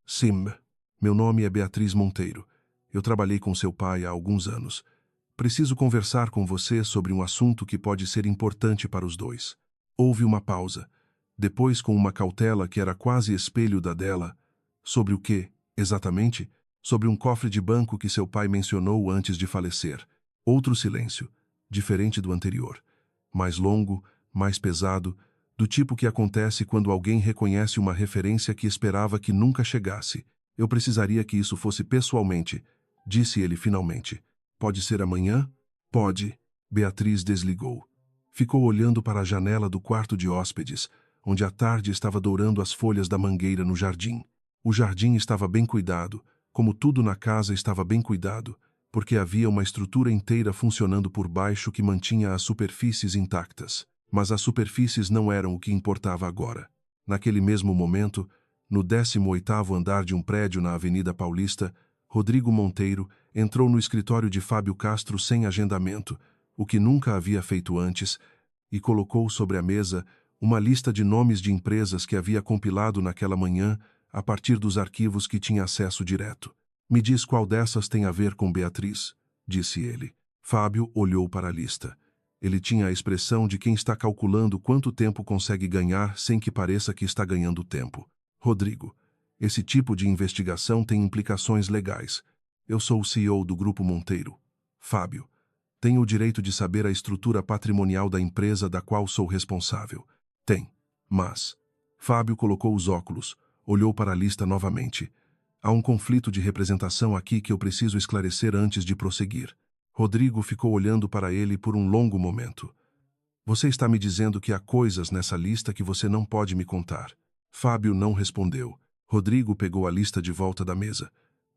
Sim, meu nome é Beatriz Monteiro. Eu trabalhei com seu pai há alguns anos. Preciso conversar com você sobre um assunto que pode ser importante para os dois. Houve uma pausa. Depois, com uma cautela que era quase espelho da dela. Sobre o quê, exatamente? Sobre um cofre de banco que seu pai mencionou antes de falecer. Outro silêncio, diferente do anterior. Mais longo, mais pesado, do tipo que acontece quando alguém reconhece uma referência que esperava que nunca chegasse. Eu precisaria que isso fosse pessoalmente, disse ele finalmente. Pode ser amanhã? Pode. Beatriz desligou. Ficou olhando para a janela do quarto de hóspedes, onde a tarde estava dourando as folhas da mangueira no jardim. O jardim estava bem cuidado, como tudo na casa estava bem cuidado, porque havia uma estrutura inteira funcionando por baixo que mantinha as superfícies intactas. Mas as superfícies não eram o que importava agora. Naquele mesmo momento, no 18º andar de um prédio na Avenida Paulista, Rodrigo Monteiro entrou no escritório de Fábio Castro sem agendamento, o que nunca havia feito antes, e colocou sobre a mesa uma lista de nomes de empresas que havia compilado naquela manhã a partir dos arquivos que tinha acesso direto. Me diz qual dessas tem a ver com Beatriz, disse ele. Fábio olhou para a lista. Ele tinha a expressão de quem está calculando quanto tempo consegue ganhar sem que pareça que está ganhando tempo. Rodrigo, esse tipo de investigação tem implicações legais. Eu sou o CEO do Grupo Monteiro. Fábio, tenho o direito de saber a estrutura patrimonial da empresa da qual sou responsável. Tem, mas... Fábio colocou os óculos, olhou para a lista novamente. Há um conflito de representação aqui que eu preciso esclarecer antes de prosseguir. Rodrigo ficou olhando para ele por um longo momento. Você está me dizendo que há coisas nessa lista que você não pode me contar. Fábio não respondeu. Rodrigo pegou a lista de volta da mesa.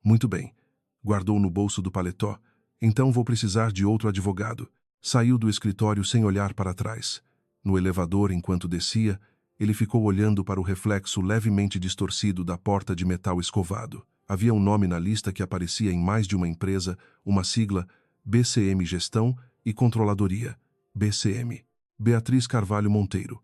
Muito bem. Guardou no bolso do paletó. Então vou precisar de outro advogado. Saiu do escritório sem olhar para trás. No elevador, enquanto descia, ele ficou olhando para o reflexo levemente distorcido da porta de metal escovado. Havia um nome na lista que aparecia em mais de uma empresa, uma sigla, BCM Gestão e Controladoria. BCM. Beatriz Carvalho Monteiro.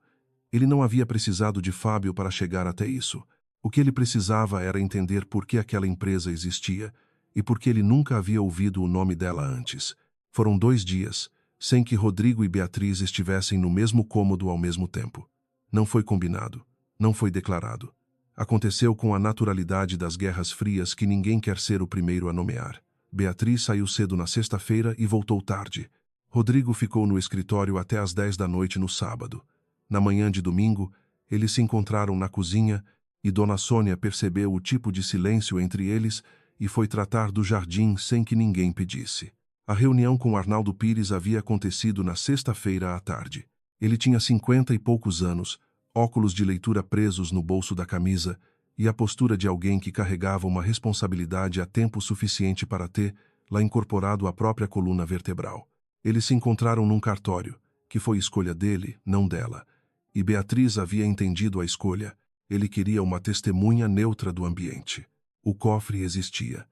Ele não havia precisado de Fábio para chegar até isso. O que ele precisava era entender por que aquela empresa existia e por que ele nunca havia ouvido o nome dela antes. Foram 2 dias, sem que Rodrigo e Beatriz estivessem no mesmo cômodo ao mesmo tempo. Não foi combinado, não foi declarado. Aconteceu com a naturalidade das guerras frias que ninguém quer ser o primeiro a nomear. Beatriz saiu cedo na sexta-feira e voltou tarde. Rodrigo ficou no escritório até às 10 da noite no sábado. Na manhã de domingo, eles se encontraram na cozinha e Dona Sônia percebeu o tipo de silêncio entre eles e foi tratar do jardim sem que ninguém pedisse. A reunião com Arnaldo Pires havia acontecido na sexta-feira à tarde. Ele tinha 50 e poucos anos, óculos de leitura presos no bolso da camisa e a postura de alguém que carregava uma responsabilidade há tempo suficiente para ter lá incorporado a própria coluna vertebral. Eles se encontraram num cartório, que foi escolha dele, não dela, e Beatriz havia entendido a escolha. Ele queria uma testemunha neutra do ambiente. O cofre existia.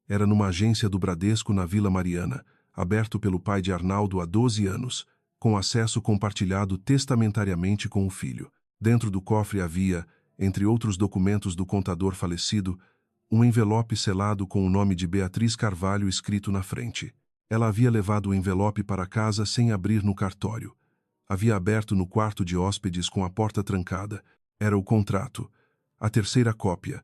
Era numa agência do Bradesco na Vila Mariana, aberto pelo pai de Arnaldo há 12 anos, com acesso compartilhado testamentariamente com o filho. Dentro do cofre havia, entre outros documentos do contador falecido, um envelope selado com o nome de Beatriz Carvalho escrito na frente. Ela havia levado o envelope para casa sem abrir no cartório. Havia aberto no quarto de hóspedes com a porta trancada. Era o contrato, a terceira cópia,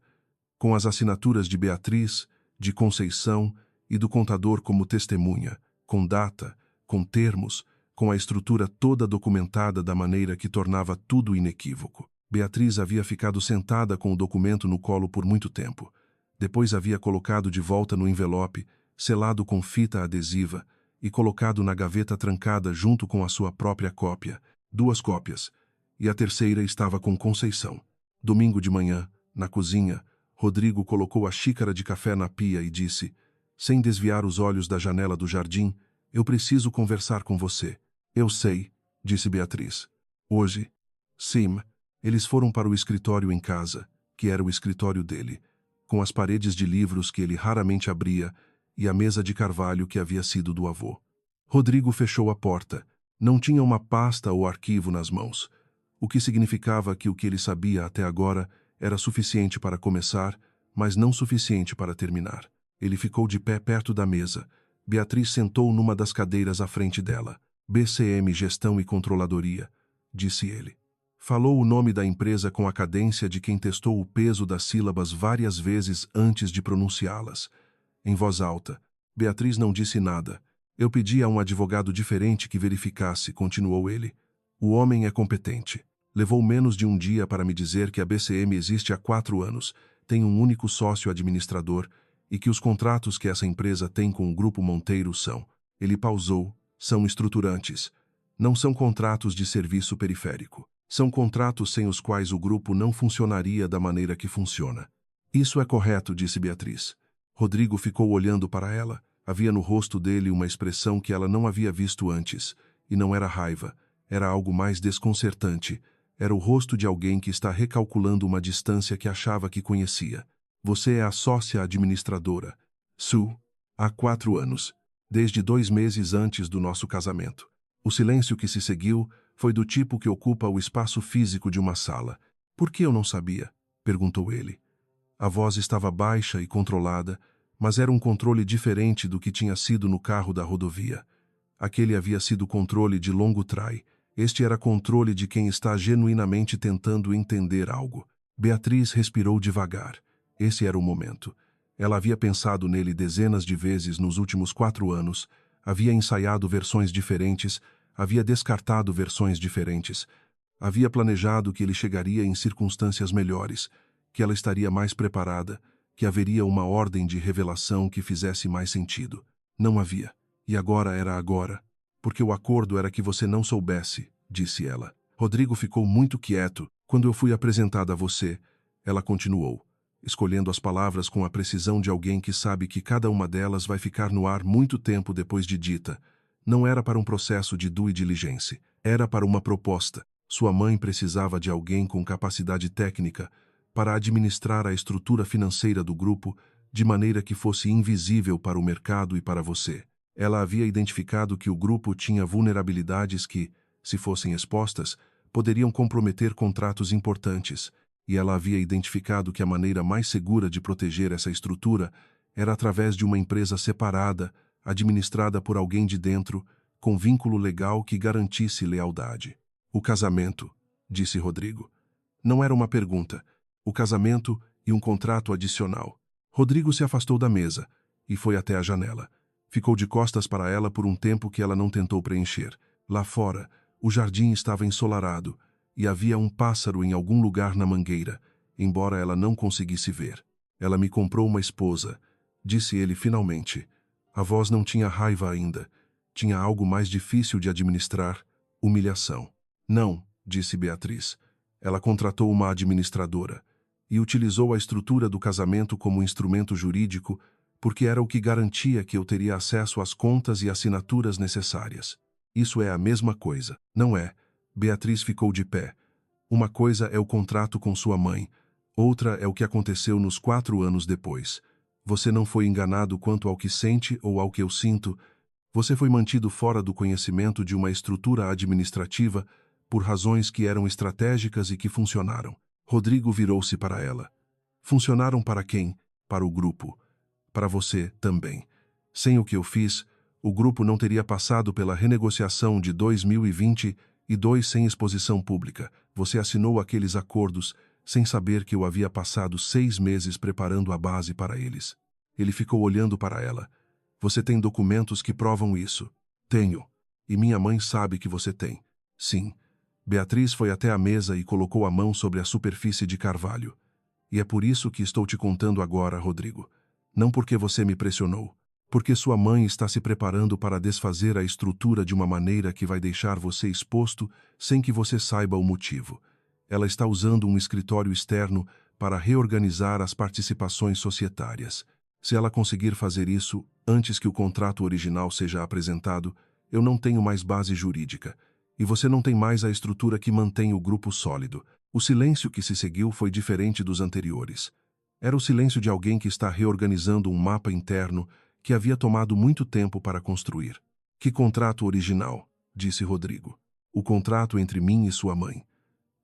com as assinaturas de Beatriz, de Conceição e do contador como testemunha, com data, com termos, com a estrutura toda documentada da maneira que tornava tudo inequívoco. Beatriz havia ficado sentada com o documento no colo por muito tempo. Depois havia colocado de volta no envelope, selado com fita adesiva, e colocado na gaveta trancada junto com a sua própria cópia, 2 cópias, e a terceira estava com Conceição. Domingo de manhã, na cozinha, Rodrigo colocou a xícara de café na pia e disse, sem desviar os olhos da janela do jardim, eu preciso conversar com você. Eu sei, disse Beatriz. Hoje, sim, eles foram para o escritório em casa, que era o escritório dele, com as paredes de livros que ele raramente abria e a mesa de carvalho que havia sido do avô. Rodrigo fechou a porta. Não tinha uma pasta ou arquivo nas mãos, o que significava que o que ele sabia até agora era suficiente para começar, mas não suficiente para terminar. Ele ficou de pé perto da mesa. Beatriz sentou numa das cadeiras à frente dela. BCM Gestão e Controladoria, disse ele. Falou o nome da empresa com a cadência de quem testou o peso das sílabas várias vezes antes de pronunciá-las. Em voz alta. Beatriz não disse nada. Eu pedi a um advogado diferente que verificasse, continuou ele. O homem é competente. Levou menos de um dia para me dizer que a BCM existe há 4 anos, tem um único sócio administrador e que os contratos que essa empresa tem com o Grupo Monteiro são, ele pausou, são estruturantes. Não são contratos de serviço periférico. São contratos sem os quais o grupo não funcionaria da maneira que funciona. Isso é correto, disse Beatriz. Rodrigo ficou olhando para ela. Havia no rosto dele uma expressão que ela não havia visto antes, e não era raiva, era algo mais desconcertante. Era o rosto de alguém que está recalculando uma distância que achava que conhecia. Você é a sócia administradora. Sue. Há 4 anos. Desde 2 meses antes do nosso casamento. O silêncio que se seguiu foi do tipo que ocupa o espaço físico de uma sala. Por que eu não sabia? Perguntou ele. A voz estava baixa e controlada, mas era um controle diferente do que tinha sido no carro da rodovia. Aquele havia sido controle de longo trai. Este era controle de quem está genuinamente tentando entender algo. Beatriz respirou devagar. Esse era o momento. Ela havia pensado nele dezenas de vezes nos últimos 4 anos, havia ensaiado versões diferentes, havia descartado versões diferentes, havia planejado que ele chegaria em circunstâncias melhores, que ela estaria mais preparada, que haveria uma ordem de revelação que fizesse mais sentido. Não havia. E agora era agora. Porque o acordo era que você não soubesse, disse ela. Rodrigo ficou muito quieto. Quando eu fui apresentada a você, ela continuou, escolhendo as palavras com a precisão de alguém que sabe que cada uma delas vai ficar no ar muito tempo depois de dita. Não era para um processo de due diligence. Era para uma proposta. Sua mãe precisava de alguém com capacidade técnica para administrar a estrutura financeira do grupo de maneira que fosse invisível para o mercado e para você. Ela havia identificado que o grupo tinha vulnerabilidades que, se fossem expostas, poderiam comprometer contratos importantes, e ela havia identificado que a maneira mais segura de proteger essa estrutura era através de uma empresa separada, administrada por alguém de dentro, com vínculo legal que garantisse lealdade. O casamento, disse Rodrigo. Não era uma pergunta. O casamento e um contrato adicional. Rodrigo se afastou da mesa e foi até a janela. Ficou de costas para ela por um tempo que ela não tentou preencher. Lá fora, o jardim estava ensolarado e havia um pássaro em algum lugar na mangueira, embora ela não conseguisse ver. Ela me comprou uma esposa, disse ele finalmente. A voz não tinha raiva ainda. Tinha algo mais difícil de administrar, humilhação. Não, disse Beatriz. Ela contratou uma administradora e utilizou a estrutura do casamento como instrumento jurídico porque era o que garantia que eu teria acesso às contas e assinaturas necessárias. Isso é a mesma coisa, não é? Beatriz ficou de pé. Uma coisa é o contrato com sua mãe, outra é o que aconteceu nos 4 anos depois. Você não foi enganado quanto ao que sente ou ao que eu sinto. Você foi mantido fora do conhecimento de uma estrutura administrativa por razões que eram estratégicas e que funcionaram. Rodrigo virou-se para ela. Funcionaram para quem? Para o grupo. Para você também. Sem o que eu fiz, o grupo não teria passado pela renegociação de 2022 sem exposição pública. Você assinou aqueles acordos sem saber que eu havia passado 6 meses preparando a base para eles. Ele ficou olhando para ela. Você tem documentos que provam isso? Tenho. E minha mãe sabe que você tem. Sim. Beatriz foi até a mesa e colocou a mão sobre a superfície de carvalho. E é por isso que estou te contando agora, Rodrigo. Não porque você me pressionou. Porque sua mãe está se preparando para desfazer a estrutura de uma maneira que vai deixar você exposto sem que você saiba o motivo. Ela está usando um escritório externo para reorganizar as participações societárias. Se ela conseguir fazer isso antes que o contrato original seja apresentado, eu não tenho mais base jurídica. E você não tem mais a estrutura que mantém o grupo sólido. O silêncio que se seguiu foi diferente dos anteriores. Era o silêncio de alguém que está reorganizando um mapa interno que havia tomado muito tempo para construir. Que contrato original, disse Rodrigo. O contrato entre mim e sua mãe,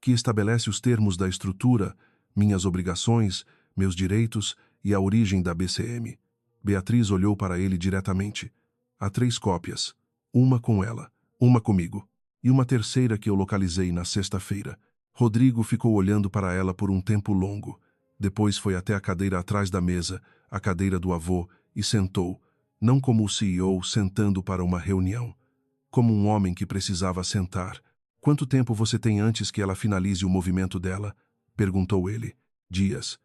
que estabelece os termos da estrutura, minhas obrigações, meus direitos e a origem da BCM. Beatriz olhou para ele diretamente. Há 3 cópias. Uma com ela, uma comigo, e uma terceira que eu localizei na sexta-feira. Rodrigo ficou olhando para ela por um tempo longo. Depois foi até a cadeira atrás da mesa, a cadeira do avô, e sentou, não como o CEO sentando para uma reunião, como um homem que precisava sentar. Quanto tempo você tem antes que ela finalize o movimento dela? Perguntou ele. Dias.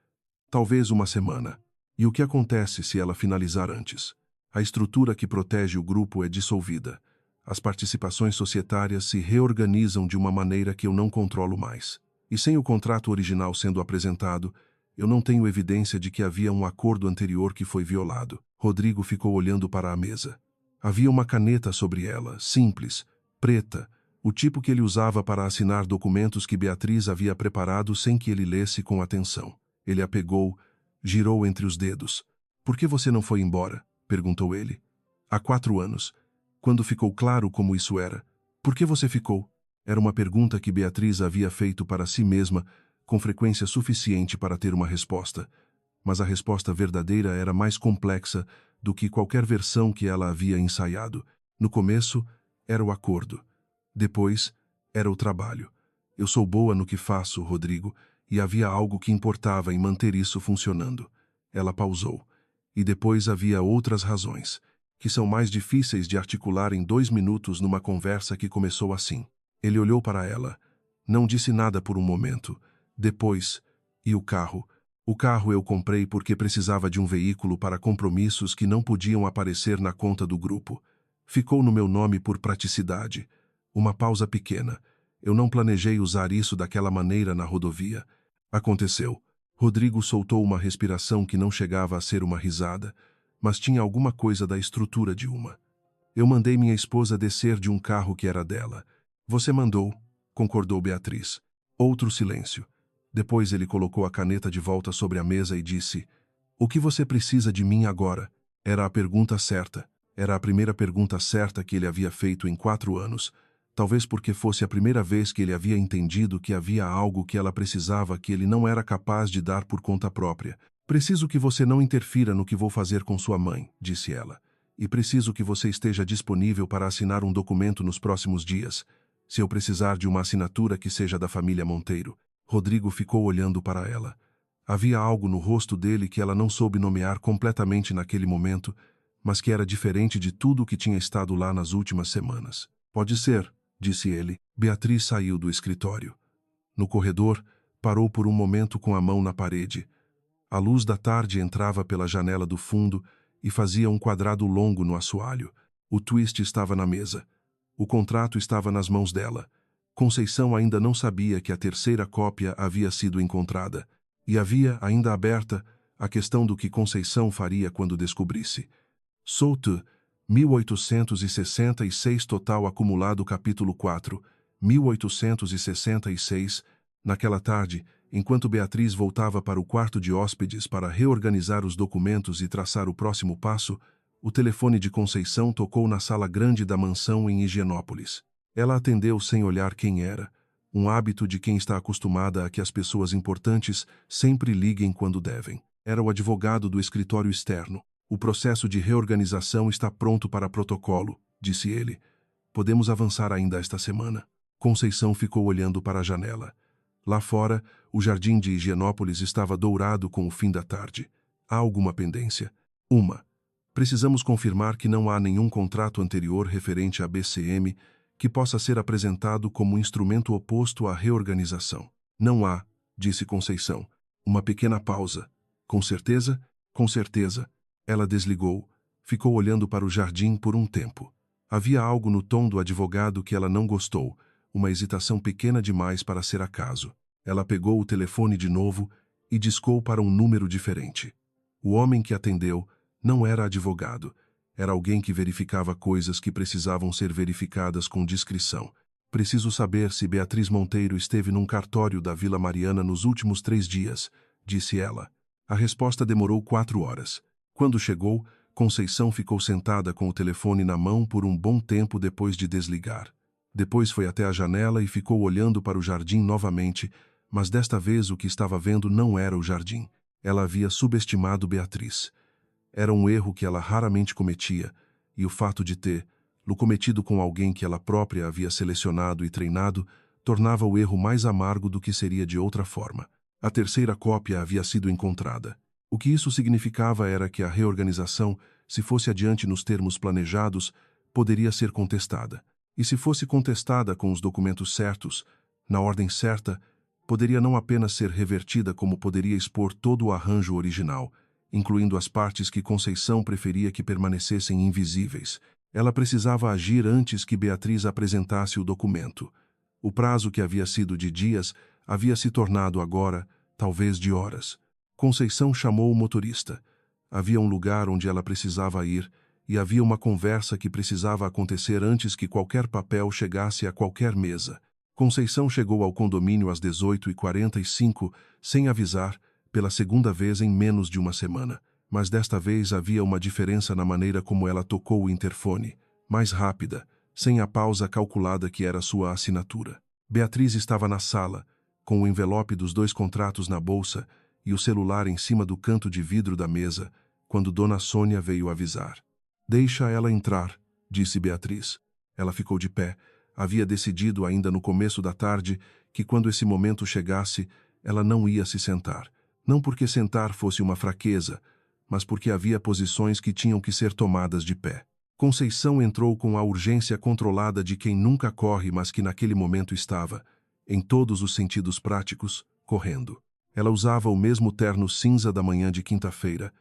Talvez uma semana. E o que acontece se ela finalizar antes? A estrutura que protege o grupo é dissolvida. As participações societárias se reorganizam de uma maneira que eu não controlo mais. E sem o contrato original sendo apresentado, eu não tenho evidência de que havia um acordo anterior que foi violado. Rodrigo ficou olhando para a mesa. Havia uma caneta sobre ela, simples, preta, o tipo que ele usava para assinar documentos que Beatriz havia preparado sem que ele lesse com atenção. Ele a pegou, girou entre os dedos. Por que você não foi embora? Perguntou ele. Há 4 anos. Quando ficou claro como isso era. Por que você ficou? Era uma pergunta que Beatriz havia feito para si mesma, com frequência suficiente para ter uma resposta. Mas a resposta verdadeira era mais complexa do que qualquer versão que ela havia ensaiado. No começo, era o acordo. Depois, era o trabalho. Eu sou boa no que faço, Rodrigo, e havia algo que importava em manter isso funcionando. Ela pausou. E depois havia outras razões, que são mais difíceis de articular em 2 minutos numa conversa que começou assim. Ele olhou para ela. Não disse nada por um momento. Depois, e o carro? O carro eu comprei porque precisava de um veículo para compromissos que não podiam aparecer na conta do grupo. Ficou no meu nome por praticidade. Uma pausa pequena. Eu não planejei usar isso daquela maneira na rodovia. Aconteceu. Rodrigo soltou uma respiração que não chegava a ser uma risada, mas tinha alguma coisa da estrutura de uma. Eu mandei minha esposa descer de um carro que era dela. Você mandou, concordou Beatriz. Outro silêncio. Depois ele colocou a caneta de volta sobre a mesa e disse: O que você precisa de mim agora? Era a pergunta certa. Era a primeira pergunta certa que ele havia feito em 4 anos. Talvez porque fosse a primeira vez que ele havia entendido que havia algo que ela precisava que ele não era capaz de dar por conta própria. Preciso que você não interfira no que vou fazer com sua mãe, disse ela. E preciso que você esteja disponível para assinar um documento nos próximos dias. Se eu precisar de uma assinatura que seja da família Monteiro. Rodrigo ficou olhando para ela. Havia algo no rosto dele que ela não soube nomear completamente naquele momento, mas que era diferente de tudo o que tinha estado lá nas últimas semanas. Pode ser, disse ele. Beatriz saiu do escritório. No corredor, parou por um momento com a mão na parede. A luz da tarde entrava pela janela do fundo e fazia um quadrado longo no assoalho. O twist estava na mesa. O contrato estava nas mãos dela. Conceição ainda não sabia que a terceira cópia havia sido encontrada. E havia, ainda aberta, a questão do que Conceição faria quando descobrisse. Soute, 1866 total acumulado capítulo 4, 1866, naquela tarde, enquanto Beatriz voltava para o quarto de hóspedes para reorganizar os documentos e traçar o próximo passo, o telefone de Conceição tocou na sala grande da mansão em Higienópolis. Ela atendeu sem olhar quem era, um hábito de quem está acostumada a que as pessoas importantes sempre liguem quando devem. Era o advogado do escritório externo. O processo de reorganização está pronto para protocolo, disse ele. Podemos avançar ainda esta semana. Conceição ficou olhando para a janela. Lá fora, o jardim de Higienópolis estava dourado com o fim da tarde. Há alguma pendência? Uma. Precisamos confirmar que não há nenhum contrato anterior referente à BCM que possa ser apresentado como instrumento oposto à reorganização. Não há, disse Conceição. Uma pequena pausa. Com certeza? Com certeza. Ela desligou, ficou olhando para o jardim por um tempo. Havia algo no tom do advogado que ela não gostou, uma hesitação pequena demais para ser acaso. Ela pegou o telefone de novo e discou para um número diferente. O homem que atendeu não era advogado, era alguém que verificava coisas que precisavam ser verificadas com discrição. Preciso saber se Beatriz Monteiro esteve num cartório da Vila Mariana nos últimos 3 dias, disse ela. A resposta demorou 4 horas. Quando chegou, Conceição ficou sentada com o telefone na mão por um bom tempo depois de desligar. Depois foi até a janela e ficou olhando para o jardim novamente, mas desta vez o que estava vendo não era o jardim. Ela havia subestimado Beatriz. Era um erro que ela raramente cometia, e o fato de tê-lo cometido com alguém que ela própria havia selecionado e treinado tornava o erro mais amargo do que seria de outra forma. A terceira cópia havia sido encontrada. O que isso significava era que a reorganização, se fosse adiante nos termos planejados, poderia ser contestada. E se fosse contestada com os documentos certos, na ordem certa, poderia não apenas ser revertida como poderia expor todo o arranjo original, incluindo as partes que Conceição preferia que permanecessem invisíveis. Ela precisava agir antes que Beatriz apresentasse o documento. O prazo que havia sido de dias havia se tornado agora, talvez de horas. Conceição chamou o motorista. Havia um lugar onde ela precisava ir, e havia uma conversa que precisava acontecer antes que qualquer papel chegasse a qualquer mesa. Conceição chegou ao condomínio às 18h45, sem avisar, pela segunda vez em menos de uma semana. Mas desta vez havia uma diferença na maneira como ela tocou o interfone, mais rápida, sem a pausa calculada que era sua assinatura. Beatriz estava na sala, com o envelope dos 2 contratos na bolsa e o celular em cima do canto de vidro da mesa, quando Dona Sônia veio avisar. "Deixa ela entrar", disse Beatriz. Ela ficou de pé. Havia decidido ainda no começo da tarde que quando esse momento chegasse, ela não ia se sentar. Não porque sentar fosse uma fraqueza, mas porque havia posições que tinham que ser tomadas de pé. Conceição entrou com a urgência controlada de quem nunca corre, mas que naquele momento estava, em todos os sentidos práticos, correndo. Ela usava o mesmo terno cinza da manhã de quinta-feira,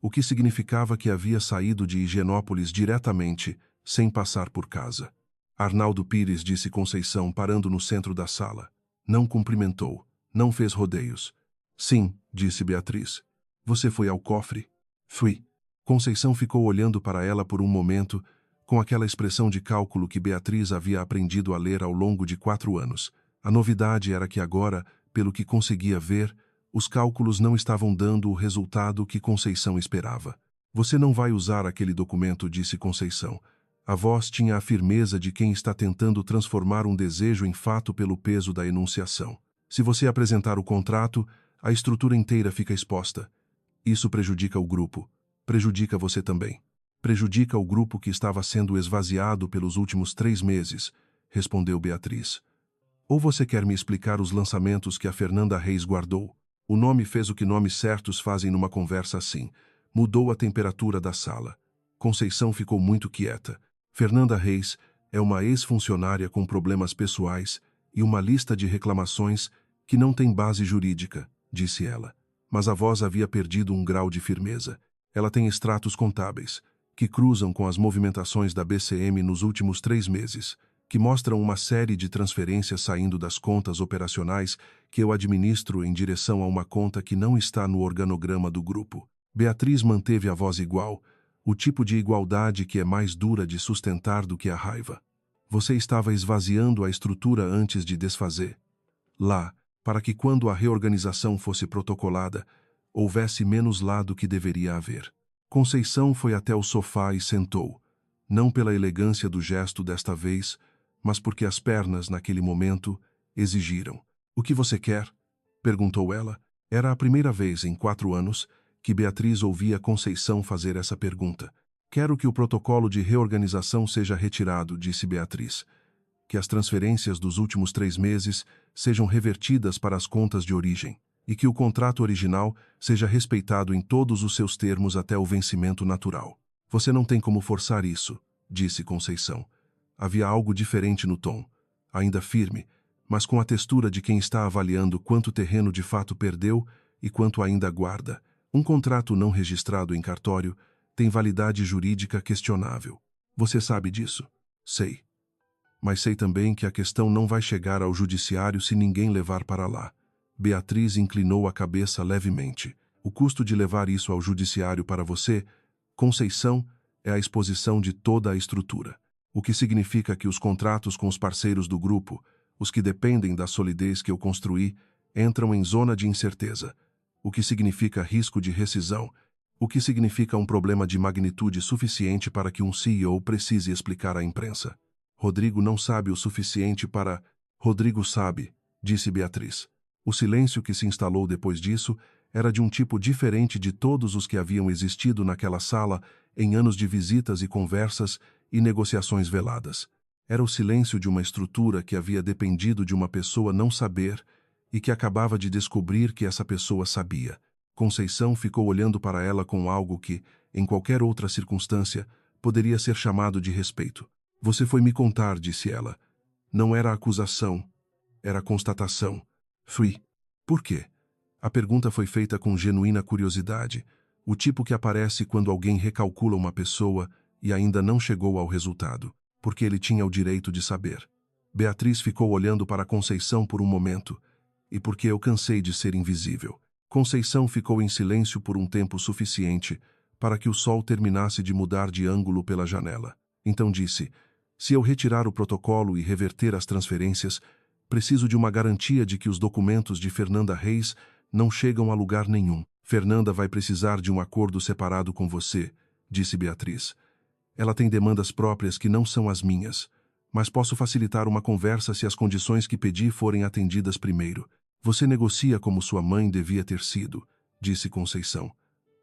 o que significava que havia saído de Higienópolis diretamente, sem passar por casa. "Arnaldo Pires", disse Conceição, parando no centro da sala. Não cumprimentou, não fez rodeios. "Sim", disse Beatriz. "Você foi ao cofre?" "Fui." Conceição ficou olhando para ela por um momento, com aquela expressão de cálculo que Beatriz havia aprendido a ler ao longo de 4 anos. A novidade era que agora, pelo que conseguia ver, os cálculos não estavam dando o resultado que Conceição esperava. "Você não vai usar aquele documento", disse Conceição. A voz tinha a firmeza de quem está tentando transformar um desejo em fato pelo peso da enunciação. "Se você apresentar o contrato, a estrutura inteira fica exposta. Isso prejudica o grupo. Prejudica você também. Prejudica o grupo que estava sendo esvaziado pelos últimos 3 meses", respondeu Beatriz. "Ou você quer me explicar os lançamentos que a Fernanda Reis guardou?" O nome fez o que nomes certos fazem numa conversa assim. Mudou a temperatura da sala. Conceição ficou muito quieta. Fernanda Reis é uma ex-funcionária com problemas pessoais e uma lista de reclamações que não tem base jurídica, disse ela. Mas a voz havia perdido um grau de firmeza. Ela tem extratos contábeis, que cruzam com as movimentações da BCM nos últimos 3 meses, que mostram uma série de transferências saindo das contas operacionais que eu administro em direção a uma conta que não está no organograma do grupo. Beatriz manteve a voz igual, o tipo de igualdade que é mais dura de sustentar do que a raiva. Você estava esvaziando a estrutura antes de desfazer. Lá, para que quando a reorganização fosse protocolada, houvesse menos lá do que deveria haver. Conceição foi até o sofá e sentou, não pela elegância do gesto desta vez, mas porque as pernas, naquele momento, exigiram. "O que você quer?" perguntou ela. Era a primeira vez em 4 anos que Beatriz ouvia Conceição fazer essa pergunta. "Quero que o protocolo de reorganização seja retirado", disse Beatriz. "Que as transferências dos últimos 3 meses sejam revertidas para as contas de origem e que o contrato original seja respeitado em todos os seus termos até o vencimento natural." "Você não tem como forçar isso", disse Conceição. Havia algo diferente no tom, ainda firme, mas com a textura de quem está avaliando quanto terreno de fato perdeu e quanto ainda guarda. Um contrato não registrado em cartório tem validade jurídica questionável. Você sabe disso? Sei. Mas sei também que a questão não vai chegar ao judiciário se ninguém levar para lá. Beatriz inclinou a cabeça levemente. O custo de levar isso ao judiciário para você, Conceição, é a exposição de toda a estrutura. O que significa que os contratos com os parceiros do grupo, os que dependem da solidez que eu construí, entram em zona de incerteza. O que significa risco de rescisão. O que significa um problema de magnitude suficiente para que um CEO precise explicar à imprensa. Rodrigo não sabe o suficiente para... Rodrigo sabe, disse Beatriz. O silêncio que se instalou depois disso era de um tipo diferente de todos os que haviam existido naquela sala em anos de visitas e conversas e negociações veladas. Era o silêncio de uma estrutura que havia dependido de uma pessoa não saber e que acabava de descobrir que essa pessoa sabia. Conceição ficou olhando para ela com algo que, em qualquer outra circunstância, poderia ser chamado de respeito. Você foi me contar, disse ela. Não era acusação, era constatação. Fui. Por quê? A pergunta foi feita com genuína curiosidade, o tipo que aparece quando alguém recalcula uma pessoa e ainda não chegou ao resultado, porque ele tinha o direito de saber. Beatriz ficou olhando para Conceição por um momento, e porque eu cansei de ser invisível. Conceição ficou em silêncio por um tempo suficiente para que o sol terminasse de mudar de ângulo pela janela. Então disse: se eu retirar o protocolo e reverter as transferências, preciso de uma garantia de que os documentos de Fernanda Reis não chegam a lugar nenhum. Fernanda vai precisar de um acordo separado com você, disse Beatriz. Ela tem demandas próprias que não são as minhas, mas posso facilitar uma conversa se as condições que pedi forem atendidas primeiro. Você negocia como sua mãe devia ter sido, disse Conceição.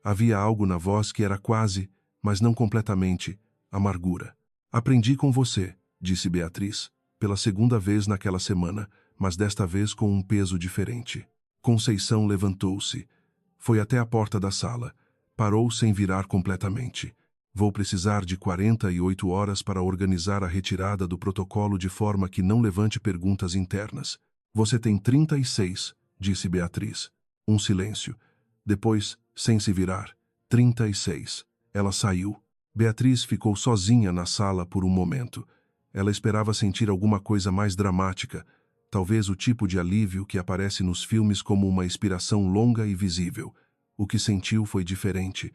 Havia algo na voz que era quase, mas não completamente, amargura. Aprendi com você, disse Beatriz, pela segunda vez naquela semana, mas desta vez com um peso diferente. Conceição levantou-se. Foi até a porta da sala. Parou sem virar completamente. Vou precisar de 48 horas para organizar a retirada do protocolo de forma que não levante perguntas internas. Você tem 36, disse Beatriz. Um silêncio. Depois, sem se virar, 36. Ela saiu. Beatriz ficou sozinha na sala por um momento. Ela esperava sentir alguma coisa mais dramática, talvez o tipo de alívio que aparece nos filmes como uma expiração longa e visível. O que sentiu foi diferente.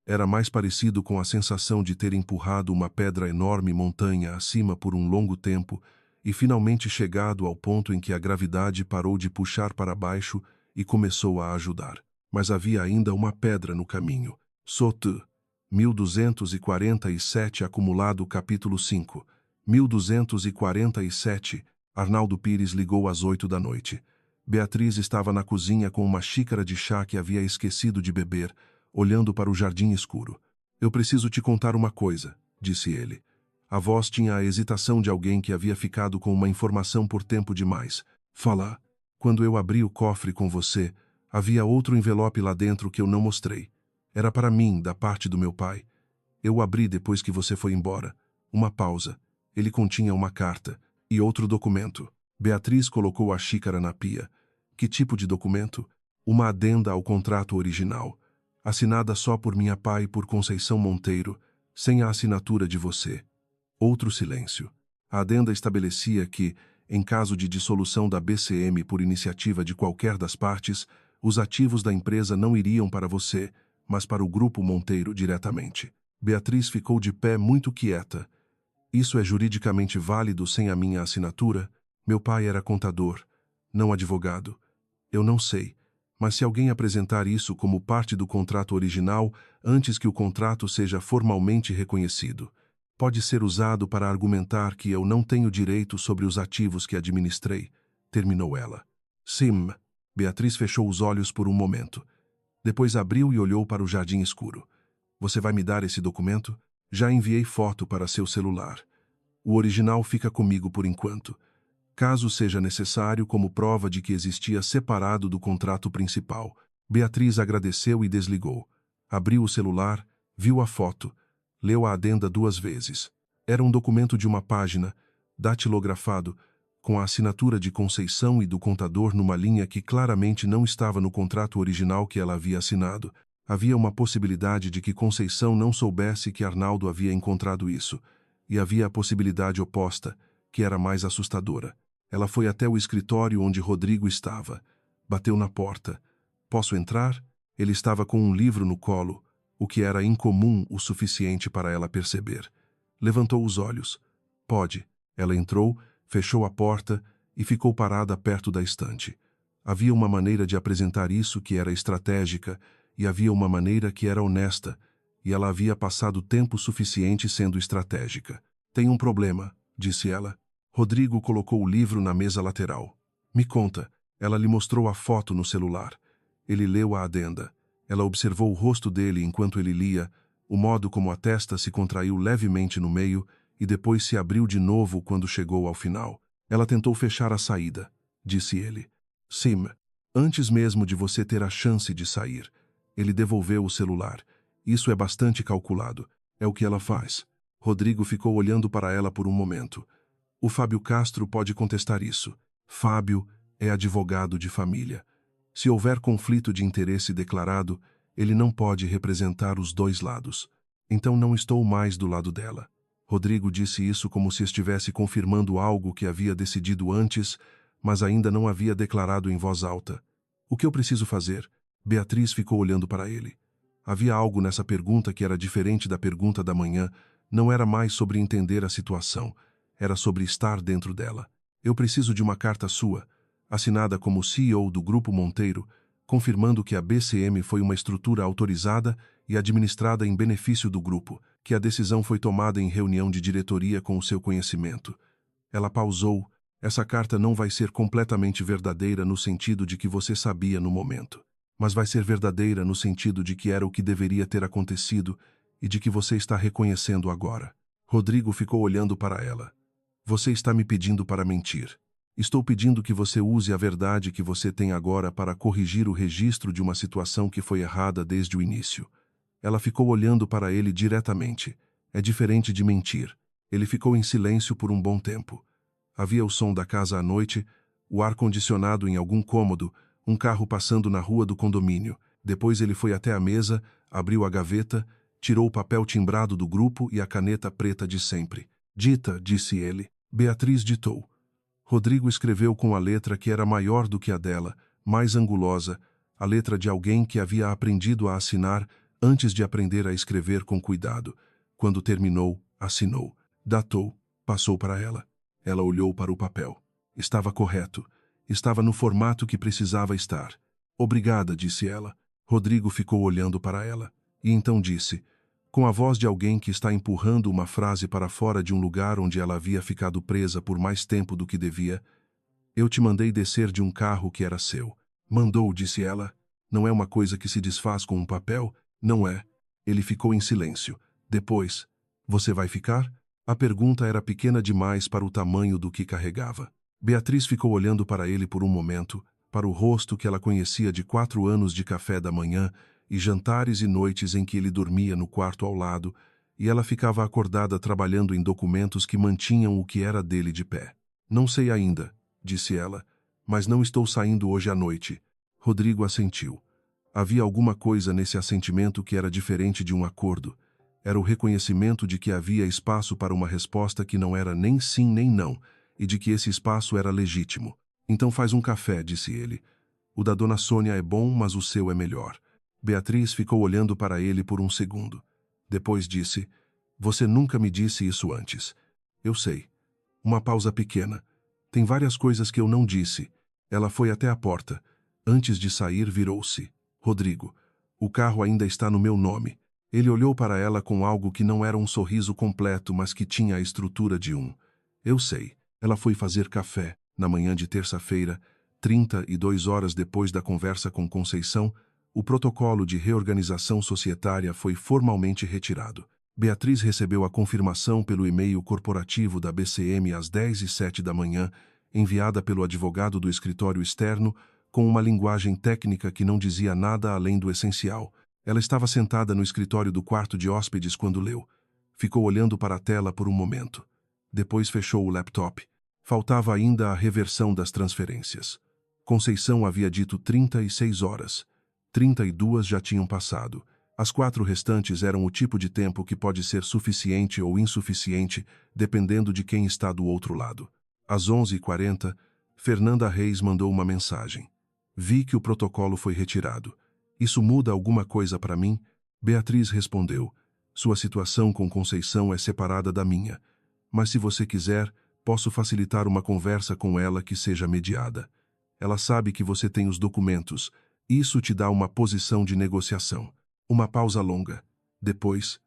Era mais parecido com a sensação de ter empurrado uma pedra enorme montanha acima por um longo tempo e finalmente chegado ao ponto em que a gravidade parou de puxar para baixo e começou a ajudar. Mas havia ainda uma pedra no caminho. Sotu, 1247 acumulado capítulo 5. 1247, Arnaldo Pires ligou às 8 da noite. Beatriz estava na cozinha com uma xícara de chá que havia esquecido de beber, olhando para o jardim escuro. Eu preciso te contar uma coisa, disse ele. A voz tinha a hesitação de alguém que havia ficado com uma informação por tempo demais. Fala. Quando eu abri o cofre com você, havia outro envelope lá dentro que eu não mostrei. Era para mim, da parte do meu pai. Eu o abri depois que você foi embora. Uma pausa. Ele continha uma carta e outro documento. Beatriz colocou a xícara na pia. Que tipo de documento? Uma adenda ao contrato original, assinada só por minha pai e por Conceição Monteiro, sem a assinatura de você. Outro silêncio. A adenda estabelecia que, em caso de dissolução da BCM por iniciativa de qualquer das partes, os ativos da empresa não iriam para você, mas para o Grupo Monteiro diretamente. Beatriz ficou de pé muito quieta. Isso é juridicamente válido sem a minha assinatura? Meu pai era contador, não advogado. Eu não sei, mas se alguém apresentar isso como parte do contrato original antes que o contrato seja formalmente reconhecido, pode ser usado para argumentar que eu não tenho direito sobre os ativos que administrei, terminou ela. Sim. Beatriz fechou os olhos por um momento. Depois abriu e olhou para o jardim escuro. Você vai me dar esse documento? Já enviei foto para seu celular. O original fica comigo por enquanto, caso seja necessário como prova de que existia separado do contrato principal. Beatriz agradeceu e desligou. Abriu o celular, viu a foto, leu a adenda 2 vezes. Era um documento de uma página, datilografado, com a assinatura de Conceição e do contador numa linha que claramente não estava no contrato original que ela havia assinado. Havia uma possibilidade de que Conceição não soubesse que Arnaldo havia encontrado isso, e havia a possibilidade oposta, que era mais assustadora. Ela foi até o escritório onde Rodrigo estava. Bateu na porta. Posso entrar? Ele estava com um livro no colo, o que era incomum o suficiente para ela perceber. Levantou os olhos. Pode. Ela entrou, fechou a porta e ficou parada perto da estante. Havia uma maneira de apresentar isso que era estratégica e havia uma maneira que era honesta, e ela havia passado tempo suficiente sendo estratégica. Tem um problema, disse ela. Rodrigo colocou o livro na mesa lateral. Me conta. Ela lhe mostrou a foto no celular. Ele leu a adenda. Ela observou o rosto dele enquanto ele lia, o modo como a testa se contraiu levemente no meio e depois se abriu de novo quando chegou ao final. Ela tentou fechar a saída, disse ele. Sim, antes mesmo de você ter a chance de sair. Ele devolveu o celular. Isso é bastante calculado. É o que ela faz. Rodrigo ficou olhando para ela por um momento. O Fábio Castro pode contestar isso. Fábio é advogado de família. Se houver conflito de interesse declarado, ele não pode representar os dois lados. Então não estou mais do lado dela. Rodrigo disse isso como se estivesse confirmando algo que havia decidido antes, mas ainda não havia declarado em voz alta. O que eu preciso fazer? Beatriz ficou olhando para ele. Havia algo nessa pergunta que era diferente da pergunta da manhã. Não era mais sobre entender a situação. Era sobre estar dentro dela. Eu preciso de uma carta sua, assinada como CEO do Grupo Monteiro, confirmando que a BCM foi uma estrutura autorizada e administrada em benefício do grupo, que a decisão foi tomada em reunião de diretoria com o seu conhecimento. Ela pausou. Essa carta não vai ser completamente verdadeira no sentido de que você sabia no momento, mas vai ser verdadeira no sentido de que era o que deveria ter acontecido e de que você está reconhecendo agora. Rodrigo ficou olhando para ela. Você está me pedindo para mentir. Estou pedindo que você use a verdade que você tem agora para corrigir o registro de uma situação que foi errada desde o início. Ela ficou olhando para ele diretamente. É diferente de mentir. Ele ficou em silêncio por um bom tempo. Havia o som da casa à noite, o ar-condicionado em algum cômodo, um carro passando na rua do condomínio. Depois ele foi até a mesa, abriu a gaveta, tirou o papel timbrado do grupo e a caneta preta de sempre. Dita, disse ele. Beatriz ditou. Rodrigo escreveu com a letra que era maior do que a dela, mais angulosa, a letra de alguém que havia aprendido a assinar antes de aprender a escrever com cuidado. Quando terminou, assinou. Datou, passou para ela. Ela olhou para o papel. Estava correto. Estava no formato que precisava estar. Obrigada, disse ela. Rodrigo ficou olhando para ela. E então disse, com a voz de alguém que está empurrando uma frase para fora de um lugar onde ela havia ficado presa por mais tempo do que devia, eu te mandei descer de um carro que era seu. Mandou, disse ela. Não é uma coisa que se desfaz com um papel? Não é. Ele ficou em silêncio. Depois, você vai ficar? A pergunta era pequena demais para o tamanho do que carregava. Beatriz ficou olhando para ele por um momento, para o rosto que ela conhecia de 4 anos de café da manhã e jantares e noites em que ele dormia no quarto ao lado, e ela ficava acordada trabalhando em documentos que mantinham o que era dele de pé. Não sei ainda, disse ela, mas não estou saindo hoje à noite. Rodrigo assentiu. Havia alguma coisa nesse assentimento que era diferente de um acordo. Era o reconhecimento de que havia espaço para uma resposta que não era nem sim nem não, e de que esse espaço era legítimo. Então faz um café, disse ele. O da dona Sônia é bom, mas o seu é melhor. Beatriz ficou olhando para ele por um segundo. Depois disse, você nunca me disse isso antes. Eu sei. Uma pausa pequena. Tem várias coisas que eu não disse. Ela foi até a porta. Antes de sair, virou-se. Rodrigo, o carro ainda está no meu nome. Ele olhou para ela com algo que não era um sorriso completo, mas que tinha a estrutura de um. Eu sei. Ela foi fazer café, na manhã de terça-feira, 32 horas depois da conversa com Conceição. O protocolo de reorganização societária foi formalmente retirado. Beatriz recebeu a confirmação pelo e-mail corporativo da BCM às 10h07 da manhã, enviada pelo advogado do escritório externo, com uma linguagem técnica que não dizia nada além do essencial. Ela estava sentada no escritório do quarto de hóspedes quando leu. Ficou olhando para a tela por um momento. Depois fechou o laptop. Faltava ainda a reversão das transferências. Conceição havia dito 36 horas. 32 já tinham passado. As 4 restantes eram o tipo de tempo que pode ser suficiente ou insuficiente, dependendo de quem está do outro lado. Às 11h40, Fernanda Reis mandou uma mensagem. Vi que o protocolo foi retirado. Isso muda alguma coisa para mim? Beatriz respondeu. Sua situação com Conceição é separada da minha. Mas se você quiser, posso facilitar uma conversa com ela que seja mediada. Ela sabe que você tem os documentos. Isso te dá uma posição de negociação. Uma pausa longa. Depois,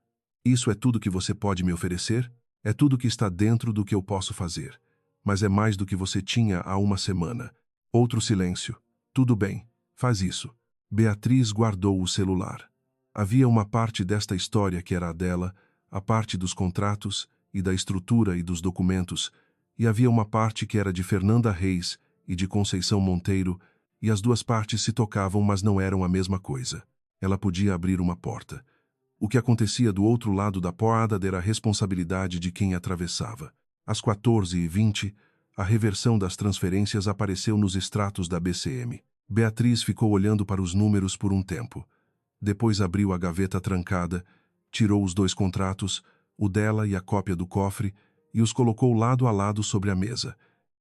isso é tudo que você pode me oferecer? É tudo que está dentro do que eu posso fazer. Mas é mais do que você tinha há uma semana. Outro silêncio. Tudo bem, faz isso. Beatriz guardou o celular. Havia uma parte desta história que era a dela, a parte dos contratos, e da estrutura e dos documentos, e havia uma parte que era de Fernanda Reis e de Conceição Monteiro, e as duas partes se tocavam, mas não eram a mesma coisa. Ela podia abrir uma porta. O que acontecia do outro lado da porta era a responsabilidade de quem atravessava. Às 14h20, a reversão das transferências apareceu nos extratos da BCM. Beatriz ficou olhando para os números por um tempo. Depois abriu a gaveta trancada, tirou os 2 contratos, o dela e a cópia do cofre, e os colocou lado a lado sobre a mesa.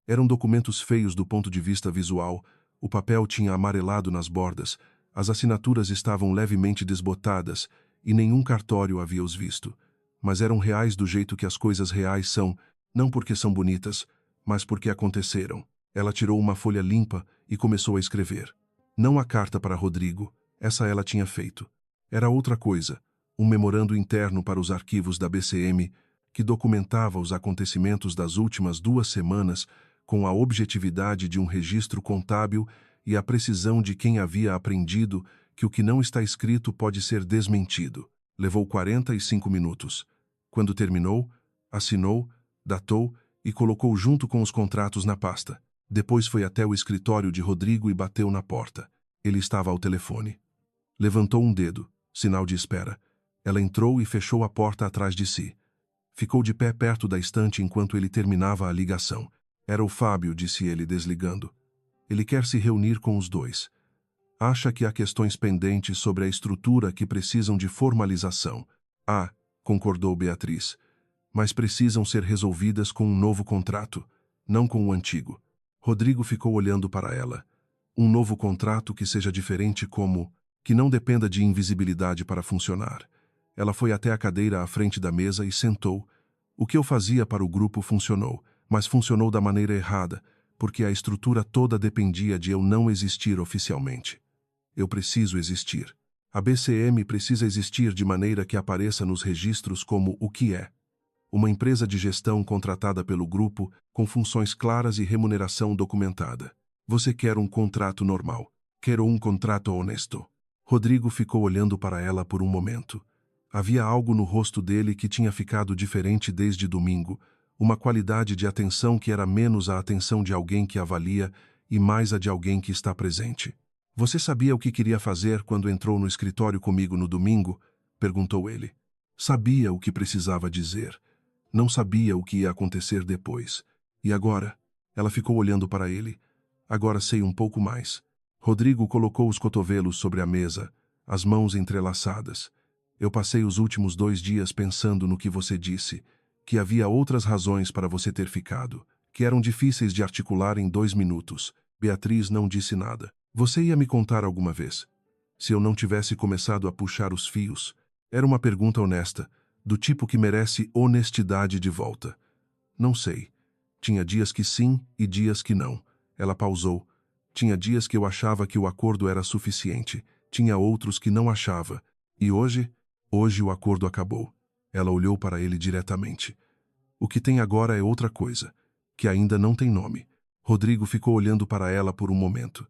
Eram documentos feios do ponto de vista visual, o papel tinha amarelado nas bordas, as assinaturas estavam levemente desbotadas e nenhum cartório havia os visto. Mas eram reais do jeito que as coisas reais são, não porque são bonitas, mas porque aconteceram. Ela tirou uma folha limpa e começou a escrever. Não a carta para Rodrigo, essa ela tinha feito. Era outra coisa, um memorando interno para os arquivos da BCM, que documentava os acontecimentos das últimas 2 semanas com a objetividade de um registro contábil e a precisão de quem havia aprendido que o que não está escrito pode ser desmentido. Levou 45 minutos. Quando terminou, assinou, datou e colocou junto com os contratos na pasta. Depois foi até o escritório de Rodrigo e bateu na porta. Ele estava ao telefone. Levantou um dedo, sinal de espera. Ela entrou e fechou a porta atrás de si. Ficou de pé perto da estante enquanto ele terminava a ligação. Era o Fábio, disse ele, desligando. Ele quer se reunir com os dois. Acha que há questões pendentes sobre a estrutura que precisam de formalização. Ah, concordou Beatriz. Mas precisam ser resolvidas com um novo contrato, não com o antigo. Rodrigo ficou olhando para ela. Um novo contrato que seja diferente como... que não dependa de invisibilidade para funcionar. Ela foi até a cadeira à frente da mesa e sentou. O que eu fazia para o grupo funcionou, mas funcionou da maneira errada, porque a estrutura toda dependia de eu não existir oficialmente. Eu preciso existir. A BCM precisa existir de maneira que apareça nos registros como o que é. Uma empresa de gestão contratada pelo grupo, com funções claras e remuneração documentada. Você quer um contrato normal. Quero um contrato honesto. Rodrigo ficou olhando para ela por um momento. Havia algo no rosto dele que tinha ficado diferente desde domingo, uma qualidade de atenção que era menos a atenção de alguém que avalia e mais a de alguém que está presente. Você sabia o que queria fazer quando entrou no escritório comigo no domingo? Perguntou ele. Sabia o que precisava dizer. Não sabia o que ia acontecer depois. E agora? Ela ficou olhando para ele. Agora sei um pouco mais. Rodrigo colocou os cotovelos sobre a mesa, as mãos entrelaçadas. Eu passei os últimos 2 dias pensando no que você disse, que havia outras razões para você ter ficado, que eram difíceis de articular em 2 minutos. Beatriz não disse nada. Você ia me contar alguma vez? Se eu não tivesse começado a puxar os fios. Era uma pergunta honesta, do tipo que merece honestidade de volta. Não sei. Tinha dias que sim e dias que não. Ela pausou. Tinha dias que eu achava que o acordo era suficiente. Tinha outros que não achava. E hoje? Hoje o acordo acabou. Ela olhou para ele diretamente. O que tem agora é outra coisa, que ainda não tem nome. Rodrigo ficou olhando para ela por um momento.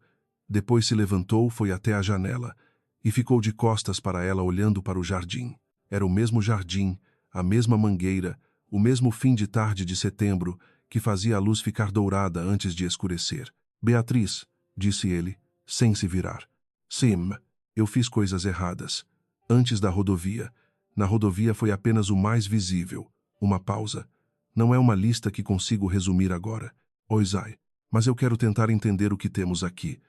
Depois se levantou, foi até a janela e ficou de costas para ela olhando para o jardim. Era o mesmo jardim, a mesma mangueira, o mesmo fim de tarde de setembro que fazia a luz ficar dourada antes de escurecer. Beatriz, disse ele, sem se virar. Sim, eu fiz coisas erradas. Antes da rodovia. Na rodovia foi apenas o mais visível. Uma pausa. Não é uma lista que consigo resumir agora. Oisai. Mas eu quero tentar entender o que temos aqui.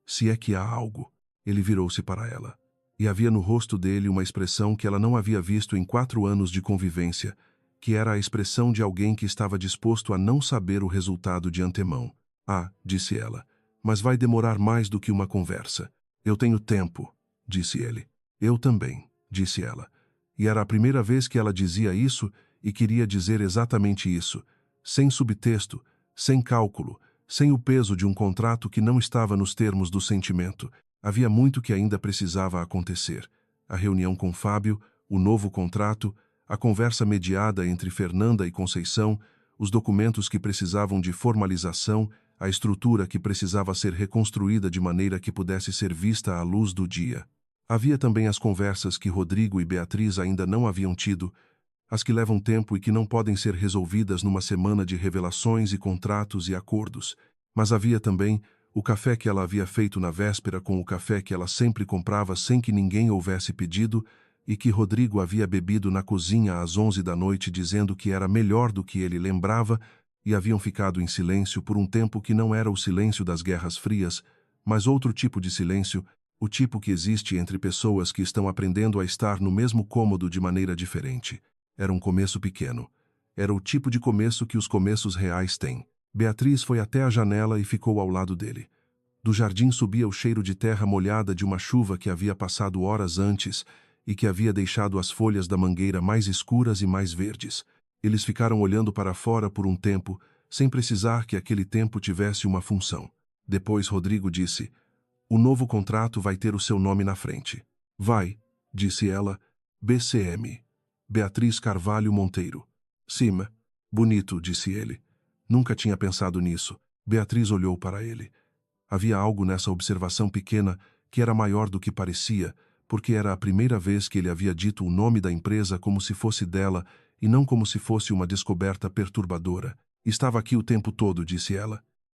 Se é que há algo. Ele virou-se para ela. E havia no rosto dele uma expressão que ela não havia visto em 4 anos de convivência, que era a expressão de alguém que estava disposto a não saber o resultado de antemão. Ah, disse ela, mas vai demorar mais do que uma conversa. Eu tenho tempo, disse ele. Eu também, disse ela. E era a primeira vez que ela dizia isso e queria dizer exatamente isso, sem subtexto, sem cálculo, sem o peso de um contrato que não estava nos termos do sentimento. Havia muito que ainda precisava acontecer. A reunião com Fábio, o novo contrato, a conversa mediada entre Fernanda e Conceição, os documentos que precisavam de formalização, a estrutura que precisava ser reconstruída de maneira que pudesse ser vista à luz do dia. Havia também as conversas que Rodrigo e Beatriz ainda não haviam tido, as que levam tempo e que não podem ser resolvidas numa semana de revelações e contratos e acordos. Mas havia também o café que ela havia feito na véspera com o café que ela sempre comprava sem que ninguém houvesse pedido e que Rodrigo havia bebido na cozinha às 11 da noite dizendo que era melhor do que ele lembrava, e haviam ficado em silêncio por um tempo que não era o silêncio das guerras frias, mas outro tipo de silêncio, o tipo que existe entre pessoas que estão aprendendo a estar no mesmo cômodo de maneira diferente. Era um começo pequeno. Era o tipo de começo que os começos reais têm. Beatriz foi até a janela e ficou ao lado dele. Do jardim subia o cheiro de terra molhada de uma chuva que havia passado horas antes e que havia deixado as folhas da mangueira mais escuras e mais verdes. Eles ficaram olhando para fora por um tempo, sem precisar que aquele tempo tivesse uma função. Depois Rodrigo disse: "O novo contrato vai ter o seu nome na frente." "Vai", disse ela, "BCM. Beatriz Carvalho Monteiro." "Sim, bonito", disse ele. Nunca tinha pensado nisso. Beatriz olhou para ele. Havia algo nessa observação pequena que era maior do que parecia, porque era a primeira vez que ele havia dito o nome da empresa como se fosse dela e não como se fosse uma descoberta perturbadora. "Estava aqui o tempo todo", disse ela.